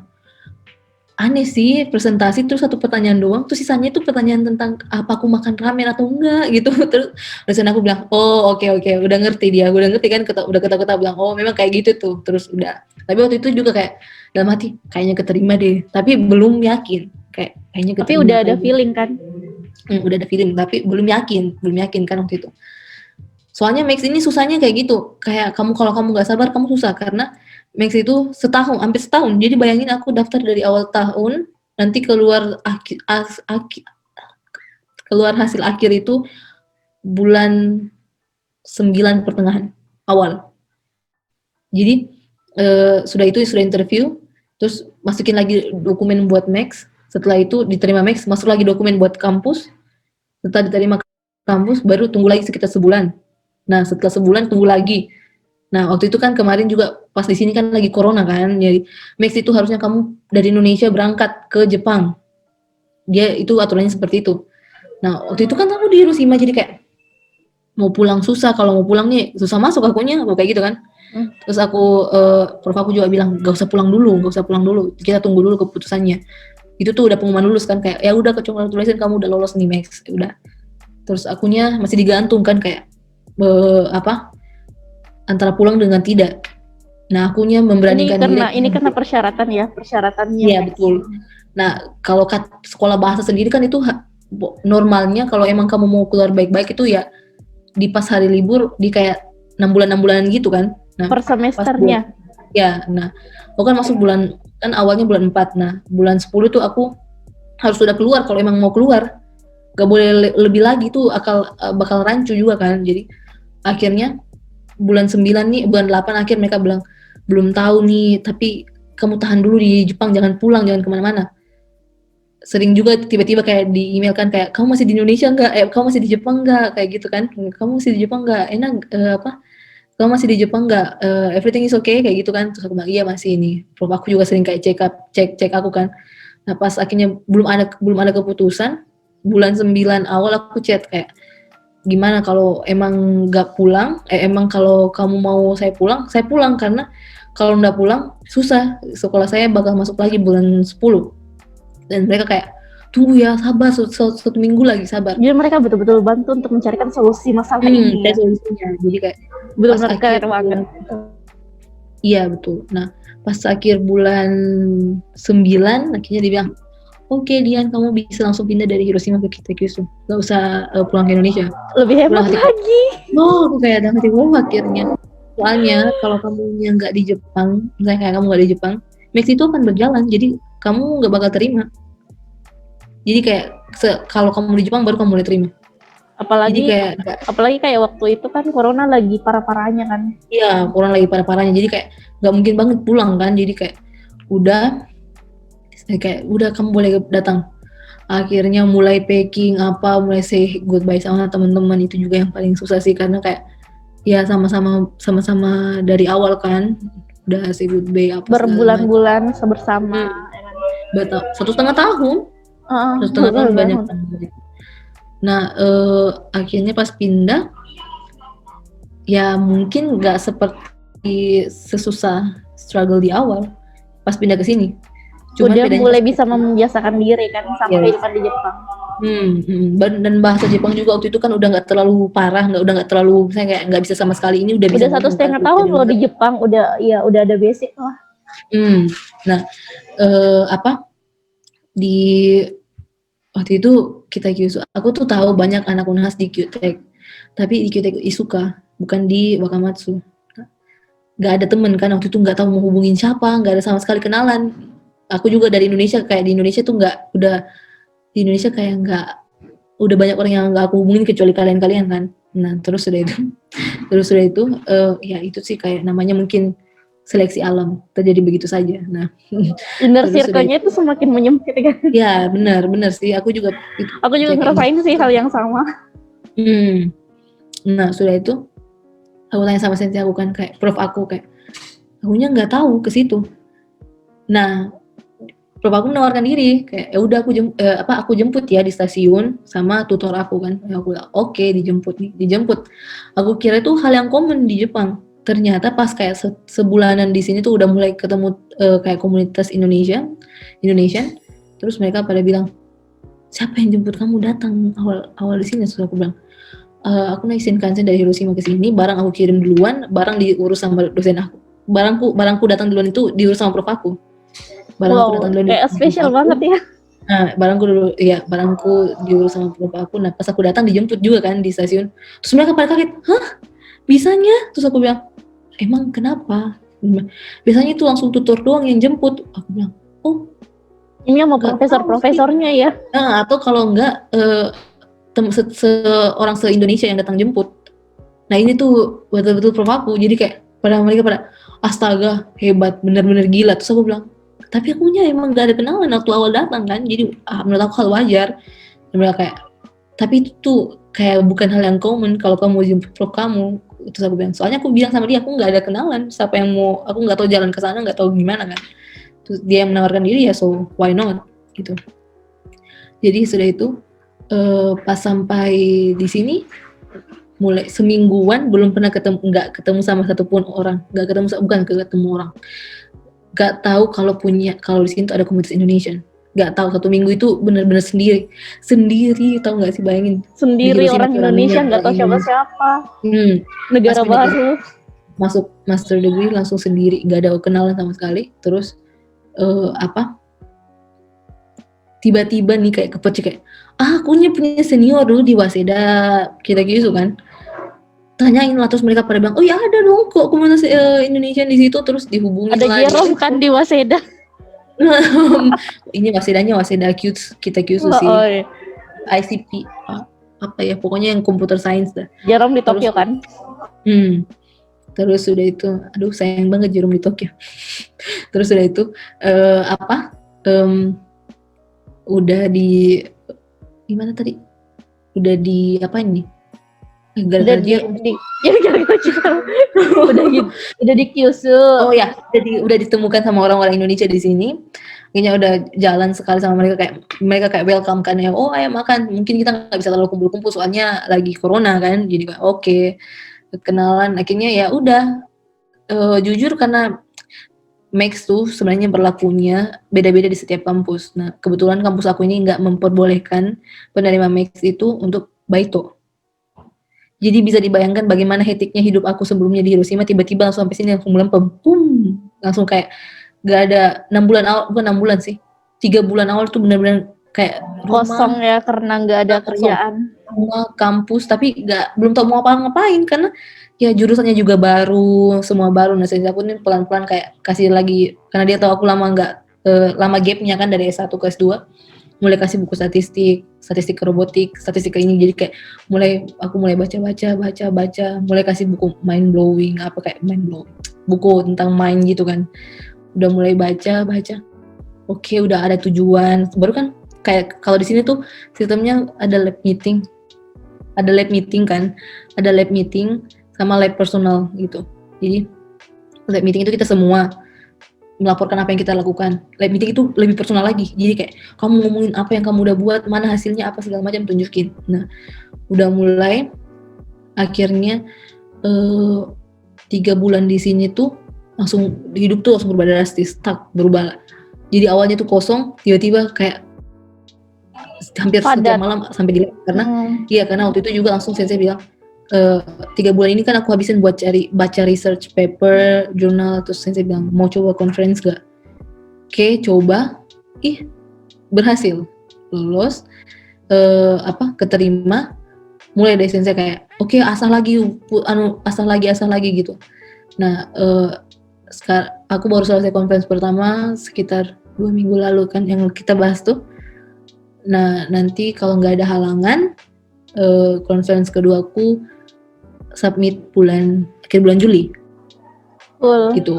Aneh sih, presentasi terus satu pertanyaan doang, terus sisanya itu pertanyaan tentang apa aku makan ramen atau enggak gitu. Terus dosen aku bilang, oh oke, udah ngerti kan, udah ketawa-ketawa bilang, oh memang kayak gitu tuh, terus udah. Tapi waktu itu juga kayak dalam hati, kayaknya keterima deh, tapi belum yakin, kayaknya keterima. Tapi udah ada feeling kan? Udah ada feeling, tapi belum yakin kan waktu itu. Soalnya Max ini susahnya kayak gitu, kayak kalau kamu nggak sabar kamu susah, karena Max itu hampir setahun. Jadi bayangin aku daftar dari awal tahun, nanti keluar hasil akhir itu bulan 9 pertengahan awal. Jadi sudah interview, terus masukin lagi dokumen buat Max. Setelah itu diterima Max, masuk lagi dokumen buat kampus. Setelah diterima kampus, baru tunggu lagi sekitar sebulan. Nah setelah sebulan tunggu lagi. Nah waktu itu kan kemarin juga pas di sini kan lagi corona kan, jadi Max itu harusnya kamu dari Indonesia berangkat ke Jepang. Dia itu aturannya seperti itu. Nah waktu itu kan aku di Hiroshima, jadi kayak mau pulang susah, kalau mau pulang nih susah masuk akunya, kayak gitu kan. Terus prof aku juga bilang gak usah pulang dulu, kita tunggu dulu keputusannya. Itu tuh udah pengumuman lulus kan, kayak ya udah congratulations kamu udah lolos nih Max, udah. Terus akunya masih digantung kan, kayak antara pulang dengan tidak. Nah akunya memberanikan ini karena persyaratannya. Iya betul. Nah kalau sekolah bahasa sendiri kan itu normalnya kalau emang kamu mau keluar baik-baik itu ya di pas hari libur, di kayak 6 bulanan gitu kan. Nah, per semesternya. Nah aku kan masuk kan awalnya bulan 4. Nah bulan 10 tuh aku harus sudah keluar kalau emang mau keluar. Gak boleh lebih lagi tuh, bakal rancu juga kan. Jadi akhirnya bulan 8 akhir mereka bilang belum tahu nih, tapi kamu tahan dulu di Jepang, jangan pulang, jangan kemana-mana. Sering juga tiba-tiba kayak di email kan kayak kamu masih di Indonesia nggak? Kamu masih di Jepang nggak? Kayak gitu kan? Kamu masih di Jepang nggak? Enak kamu masih di Jepang nggak? Everything is okay kayak gitu kan? Terus aku bilang iya masih ini. Prof aku juga sering kayak cek aku kan. Nah pas akhirnya belum ada keputusan, bulan 9 awal aku chat kayak gimana kalau emang nggak pulang, emang kalau kamu mau saya pulang, karena kalau nggak pulang susah, sekolah saya bakal masuk lagi bulan 10. Dan mereka kayak tunggu ya, sabar satu minggu lagi, sabar. Jadi mereka betul-betul bantu untuk mencarikan solusi masalah ini ya. Solusinya. Jadi kayak betul-betul keren banget. Iya betul. Nah pas akhir bulan 9 akhirnya dia bilang oke, Dian, kamu bisa langsung pindah dari Hiroshima ke Kyushu. Gak usah pulang ke Indonesia. Lebih hebat lagi. Aku kayak dapat akhirnya. Soalnya kalau kamu nggak di Jepang, misalnya kayak kamu nggak di Jepang, Max itu akan berjalan. Jadi kamu nggak bakal terima. Jadi kayak kalau kamu di Jepang baru kamu boleh terima. Apalagi kayak waktu itu kan corona lagi parah-parahnya kan. Iya, corona lagi parah-parahnya. Jadi kayak nggak mungkin banget pulang kan. Jadi kayak udah Kayak udah kamu boleh datang. Akhirnya mulai packing apa, mulai say goodbye sama teman-teman, itu juga yang paling susah sih, karena kayak ya sama-sama dari awal kan udah say goodbye apa segala macam. Berbulan-bulan bersama. Betul, 1,5 tahun, Heeh, 1,5 tahun betul banyak banget. banget. Nah, akhirnya pas pindah, ya mungkin nggak seperti sesusah struggle di awal pas pindah ke sini. Cuman Udah bedanya pas mulai bisa membiasakan diri kan sama yes. kehidupan di Jepang. Dan bahasa Jepang juga waktu itu kan udah nggak terlalu parah, udah nggak terlalu, saya kayak nggak bisa sama sekali, ini udah bisa Udah satu ngomong kan, setengah udah bisa tahun loh dengar. di Jepang, udah ada basic lah. Nah, apa di waktu itu kita Kyushu, aku tuh tahu banyak anak Unhas di QTech, tapi di QTech Isuka, bukan di Wakamatsu. Nggak ada temen kan waktu itu, nggak tahu mau hubungin siapa, nggak ada sama sekali kenalan. Aku juga dari Indonesia, kayak di Indonesia tuh di Indonesia kayak nggak, udah banyak orang yang nggak aku hubungin kecuali kalian kan. Nah terus sudah itu ya itu sih kayak namanya mungkin seleksi alam, terjadi begitu saja. Nah Inner terus sudah circle-nya itu semakin menyempit kan. ya benar sih, aku juga Aku juga ngerasain sih hal yang sama. Nah sudah itu aku tanya sama sensei aku kan, kayak prof aku, kayak akunya nggak tahu ke situ. Nah prof aku menawarkan diri, kayak ya udah aku jemput ya di stasiun sama tutor aku kan. Ya aku bilang oke, dijemput. Aku kira itu hal yang common di Jepang. Ternyata pas kayak sebulanan di sini tuh udah mulai ketemu kayak komunitas Indonesian. Terus mereka pada bilang, siapa yang jemput kamu datang awal di sini? Terus aku bilang, aku naik Shinkansen dari Hiroshima ke sini, barang aku kirim duluan, barang diurus sama dosen aku. Barangku datang duluan itu diurus sama prof aku. Barangku datang duluan kayak spesial banget ya. Nah, barangku diurus sama prof aku. Nah, pas aku datang dijemput juga kan di stasiun. Terus mereka pada kaget, hah? Bisanya? Terus aku bilang, emang kenapa? Biasanya itu langsung tutor doang yang jemput. Aku bilang, oh. Ini sama profesor-profesornya ya. Nah, atau kalau enggak, orang se-Indonesia yang datang jemput. Nah, ini tuh betul-betul prof aku. Jadi kayak mereka pada, astaga, hebat, bener-bener gila. Terus aku bilang, tapi akunya emang gak ada kenalan waktu awal datang kan, jadi menurut aku hal wajar. Dan mereka kayak, tapi itu tuh kayak bukan hal yang common kalau kamu jemput prof kamu. Terus aku bilang, soalnya aku bilang sama dia, aku gak ada kenalan, siapa yang mau, aku gak tahu jalan ke sana, gak tahu gimana kan. Terus dia yang menawarkan diri, ya so why not gitu. Jadi sudah itu pas sampai di sini mulai semingguan belum pernah nggak ketemu sama satupun orang, ketemu orang, nggak tahu kalau di sini tuh ada komunitas Indonesian, nggak tahu. 1 minggu itu benar-benar sendiri, tahu nggak sih, bayangin sendiri orang Indonesia nggak tahu siapa-siapa, negara baru, masuk master degree langsung sendiri, nggak ada kenalan sama sekali. Terus tiba-tiba nih kayak kepercik, kayak aku punya senior dulu di Waseda kita gitu kan, tanyain lah. Terus mereka pada bilang, oh ya ada dong kok komunitas Indonesia di situ. Terus dihubungin ada Jerome kan di Waseda. Ini Waseda kita Kyushu sih. Iya. ICP apa ya, pokoknya yang computer science dah. Jerome di Tokyo kan. Terus sudah itu, aduh sayang banget Jerome di Tokyo. Terus sudah itu udah di gimana tadi? Udah di apa ini? Gara-gara dia udah di Kyushu. Oh ya, udah ditemukan sama orang-orang Indonesia di sini. Kayaknya udah jalan sekali sama mereka, kayak mereka kayak welcome kan ya. Oh ayo makan. Mungkin kita nggak bisa terlalu kumpul-kumpul soalnya lagi corona kan. Jadi kayak oke. Kenalan. Akhirnya ya udah. Jujur karena Max tuh sebenarnya berlakunya beda-beda di setiap kampus. Nah, kebetulan kampus aku ini nggak memperbolehkan penerima Max itu untuk baito. Jadi bisa dibayangkan bagaimana hektiknya hidup aku sebelumnya di Hiroshima, tiba-tiba langsung sampai sini langsung melempem. Langsung kayak gak ada 6 bulan awal, bukan 6 bulan sih. 3 bulan awal tuh benar-benar kayak kosong ya, karena nggak ada kerjaan. Kampus, tapi belum tahu mau ngapain karena ya jurusannya juga baru, semua baru. Nah, saya pun pelan-pelan kayak kasih lagi, karena dia tahu aku lama gapnya kan dari S1 ke S2, mulai kasih buku statistik robotik, statistik ini. Jadi kayak aku mulai baca, mulai kasih buku mind blowing, buku tentang mind gitu kan. Udah mulai baca. oke, udah ada tujuan. Baru kan kayak kalau di sini tuh sistemnya ada lab meeting. Ada lab meeting kan. Ada lab meeting sama lab personal gitu. Jadi lab meeting itu kita semua melaporkan apa yang kita lakukan. Lab meeting itu lebih personal lagi. Jadi kayak kamu ngomongin apa yang kamu udah buat, mana hasilnya apa segala macam tunjukin. Nah, udah mulai akhirnya 3 bulan di sini tuh langsung hidup tuh langsung berubah drastis, berubah. Jadi awalnya tuh kosong, tiba-tiba kayak hampir setiap malam sampai di karena karena waktu itu juga langsung sensei bilang 3 bulan ini kan aku habisin buat baca research paper, jurnal, terus sensei bilang mau coba conference gak? Oke, coba, berhasil, lulus, keterima, mulai dari sensei kayak oke, asah lagi gitu. Nah, sekarang aku baru selesai conference pertama sekitar 2 minggu lalu kan yang kita bahas tuh. Nah, nanti kalau nggak ada halangan, conference kedua aku submit akhir bulan Juli. Gitu.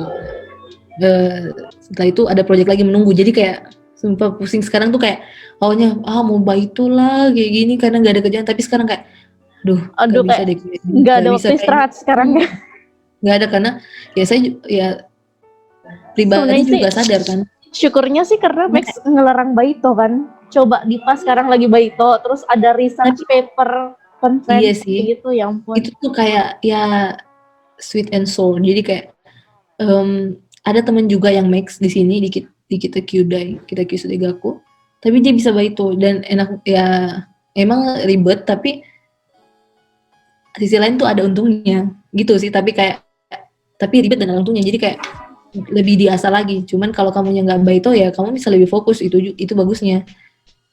Setelah itu ada project lagi menunggu. Jadi kayak sumpah pusing sekarang tuh kayak awalnya mau baito lah kayak gini karena nggak ada kerjaan, tapi sekarang kayak aduh kayak nggak ada waktu istirahat sekarang ya. Nggak ada karena ya saya pribadi juga sadar kan. Syukurnya sih karena Max ngelarang baito kan. Coba Dipa sekarang lagi baito, terus ada research paper conference gitu, ya ampun. Itu tuh kayak ya sweet and sour. Jadi kayak ada teman juga yang Max di sini di kita Kyudai, kita Kyusudegaku. Tapi dia bisa baito dan enak ya, emang ribet tapi sisi lain tuh ada untungnya gitu sih, tapi ribet dan ada untungnya, jadi kayak lebih diasah lagi. Cuman kalau kamunya nggak baito ya kamu bisa lebih fokus, itu bagusnya.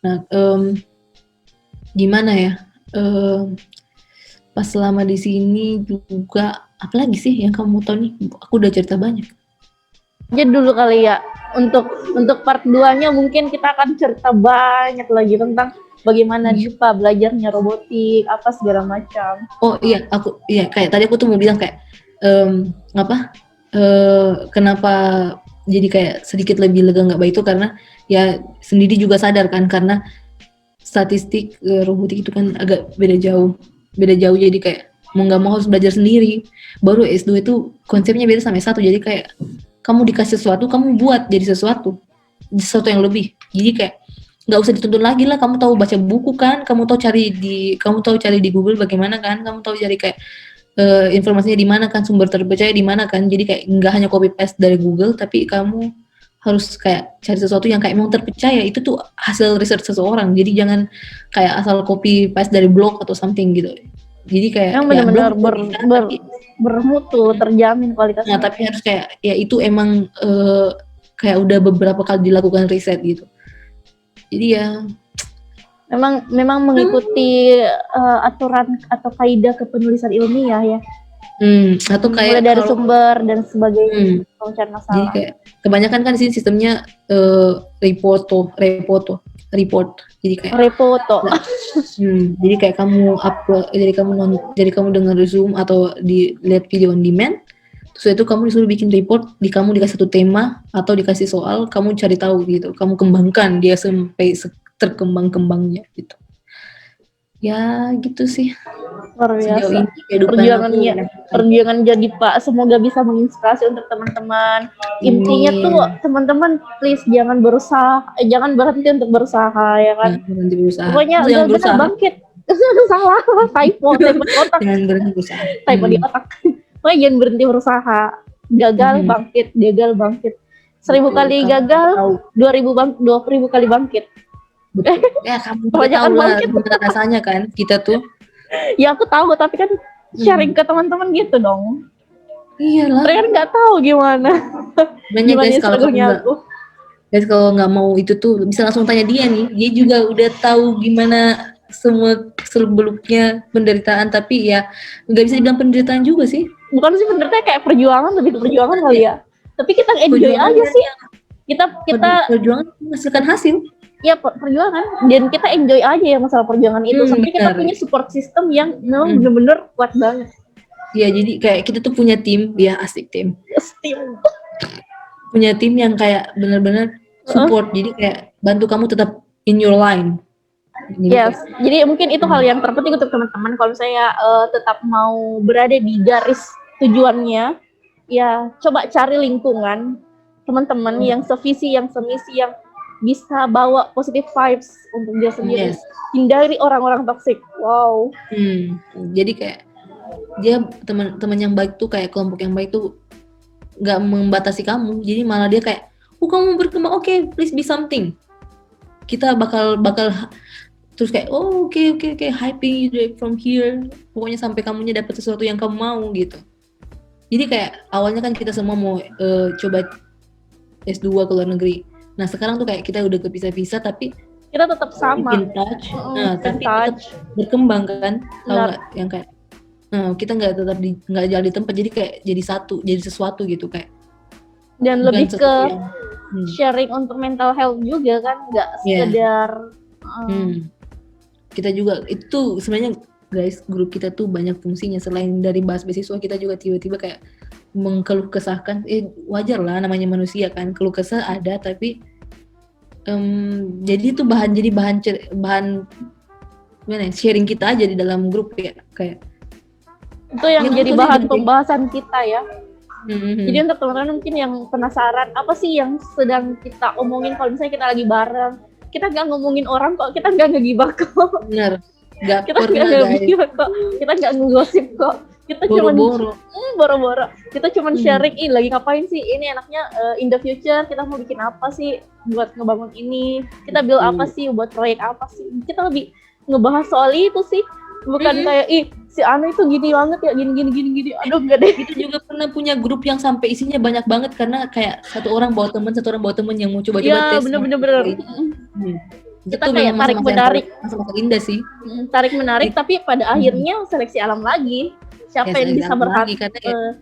Nah, gimana ya, pas selama di sini juga apalagi sih yang kamu tahu nih, aku udah cerita banyak. Jadi dulu kali ya untuk part 2-nya mungkin kita akan cerita banyak lagi tentang bagaimana Dipa belajarnya robotik apa segala macam. Oh iya, kayak tadi aku tuh mau bilang kayak kenapa jadi kayak sedikit lebih lega nggak baik itu karena ya sendiri juga sadar kan, karena statistik robotik itu kan agak beda jauh, jadi kayak mau nggak mau harus belajar sendiri. Baru S2 itu konsepnya beda sama S1, jadi kayak kamu dikasih sesuatu, kamu buat jadi sesuatu yang lebih. Jadi kayak nggak usah dituntun lagi lah, kamu tahu baca buku kan, kamu tahu cari di Google bagaimana kan, kamu tahu cari kayak informasinya di mana kan, sumber terpercaya di mana kan. Jadi kayak nggak hanya copy paste dari Google, tapi kamu harus kayak cari sesuatu yang kayak memang terpercaya, itu tuh hasil research seseorang. Jadi jangan kayak asal copy paste dari blog atau something gitu. Jadi kayak yang benar-benar bermutu, terjamin kualitasnya. Nah, tapi harus kayak ya itu emang kayak udah beberapa kali dilakukan riset gitu. Jadi ya memang mengikuti aturan atau kaidah kepenulisan ilmiah ya. Atau kayak mulai dari sumber dan sebagainya, pencarian masalah. Jadi kayak kebanyakan kan di sini sistemnya report. Jadi kayak repoto. Jadi kayak kamu upload, jadi kamu dengar di Zoom atau lihat video on demand. Terus itu kamu disuruh bikin report, kamu dikasih satu tema atau dikasih soal, kamu cari tahu gitu, kamu kembangkan dia sampai terkembang-kembangnya gitu. Ya gitu sih. Luar biasa. Perjuangan jadi Pak, semoga bisa menginspirasi untuk teman-teman. Intinya tuh teman-teman please jangan berhenti untuk berusaha ya kan. Pokoknya benar-benar bangkit. Salah, typo di otak. Jangan berhenti berusaha. Typo di otak. Pokoknya jangan berhenti berusaha. Gagal bangkit. 1000 kali gagal, 2000 kali bangkit. Betul. Ya kamu tahu lah gimana rasanya kan kita tuh. Ya aku tahu, tapi kan sharing ke teman-teman gitu dong. Iyalah. Mereka kan nggak tahu gimana. Banyak guys kalau nggak mau itu tuh bisa langsung tanya dia nih. Dia juga udah tahu gimana semua seluk-beluknya penderitaan, tapi ya nggak bisa dibilang penderitaan juga sih. Bukan sih penderitaan, kayak perjuangan, lebih ke perjuangan kali ya. Tapi kita enjoy aja sih. Kita perjuangan menghasilkan hasil. Ya perjuangan, dan kita enjoy aja ya masalah perjuangan itu. Sampai kita punya support system yang memang benar-benar kuat banget. Ya jadi kayak kita tuh punya tim, ya asik tim. Tim. Punya tim yang kayak benar-benar support. Jadi kayak bantu kamu tetap in your line. Jadi Yes, jadi mungkin itu hal yang terpenting untuk teman-teman kalau saya tetap mau berada di garis tujuannya, ya coba cari lingkungan teman-teman yang sevisi, yang semisi, yang bisa bawa positive vibes untuk dia sendiri. Yes. Hindari orang-orang toksik. Wow. Jadi kayak dia teman-teman yang baik tuh, kayak kelompok yang baik tuh nggak membatasi kamu. Jadi malah dia kayak, kamu berkembang, oke, please be something. Kita bakal terus kayak oke, hyping you from here, pokoknya sampai kamunya dapat sesuatu yang kamu mau gitu. Jadi kayak awalnya kan kita semua mau coba S2 ke luar negeri. Nah sekarang tuh kayak kita udah kepisah-pisah tapi kita tetap sama, in touch. Tapi tetap berkembang kan, tahu nggak, yang kayak kita nggak tetap nggak jalan di tempat, jadi kayak jadi satu, jadi sesuatu gitu kayak. Dan lebih ke sharing untuk mental health juga kan, nggak sekedar kita juga itu sebenarnya guys, grup kita tuh banyak fungsinya. Selain dari bahas beasiswa, kita juga tiba-tiba kayak mengkeluh kesahkan, wajar lah namanya manusia kan, keluh kesah ada, tapi jadi itu bahan gimana, sharing kita aja di dalam grup ya, kayak itu yang jadi bahan pembahasan kita ya. Jadi untuk teman-teman mungkin yang penasaran apa sih yang sedang kita omongin kalau misalnya kita lagi bareng, kita nggak ngomongin orang kok, kita nggak ngegibah kok. Benar. Kita nggak ngegibah kok, kita nggak ngegosip kok. Kita cuma boro-boro. Kita cuma sharing, lagi ngapain sih? Ini enaknya in the future kita mau bikin apa sih buat ngebangun ini? Kita build apa sih buat proyek apa sih? Kita lebih ngebahas soal itu sih. Bukan kayak si Anu itu gini banget ya, gini. Aduh enggak deh. Kita juga pernah punya grup yang sampai isinya banyak banget karena kayak satu orang bawa teman yang mau coba-coba tes. Ya bener. Kita kayak tarik menarik, masa-masa indah sih. Tarik menarik, tapi pada akhirnya seleksi alam lagi. Siapa yang bisa bertahan? Karena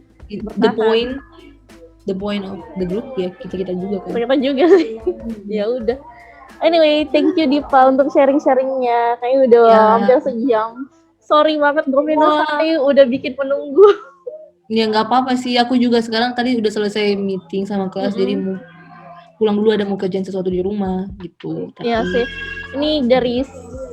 the point of the group ya kita juga kan. Kita juga sih. Ya udah. Anyway, thank you Dipa untuk sharing-sharingnya. Kayaknya udah hampir sejam. Sorry banget Bromino tadi udah bikin menunggu. Ya nggak apa-apa sih. Aku juga sekarang tadi udah selesai meeting sama kelas, jadi mau pulang dulu, ada mau kerjaan sesuatu di rumah gitu. Iya sih. Ini dari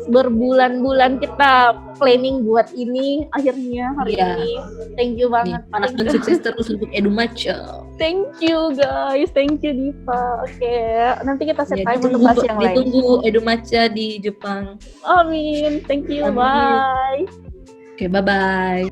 berbulan-bulan kita planning buat ini, akhirnya hari ini. Thank you banget. Panas dan sukses terus untuk Edumacha. Thank you guys, thank you Dipa. Oke, nanti kita set time untuk bahas yang lain. Ditunggu Edumacha di Jepang. Amin, thank you, bye. Oke, bye-bye.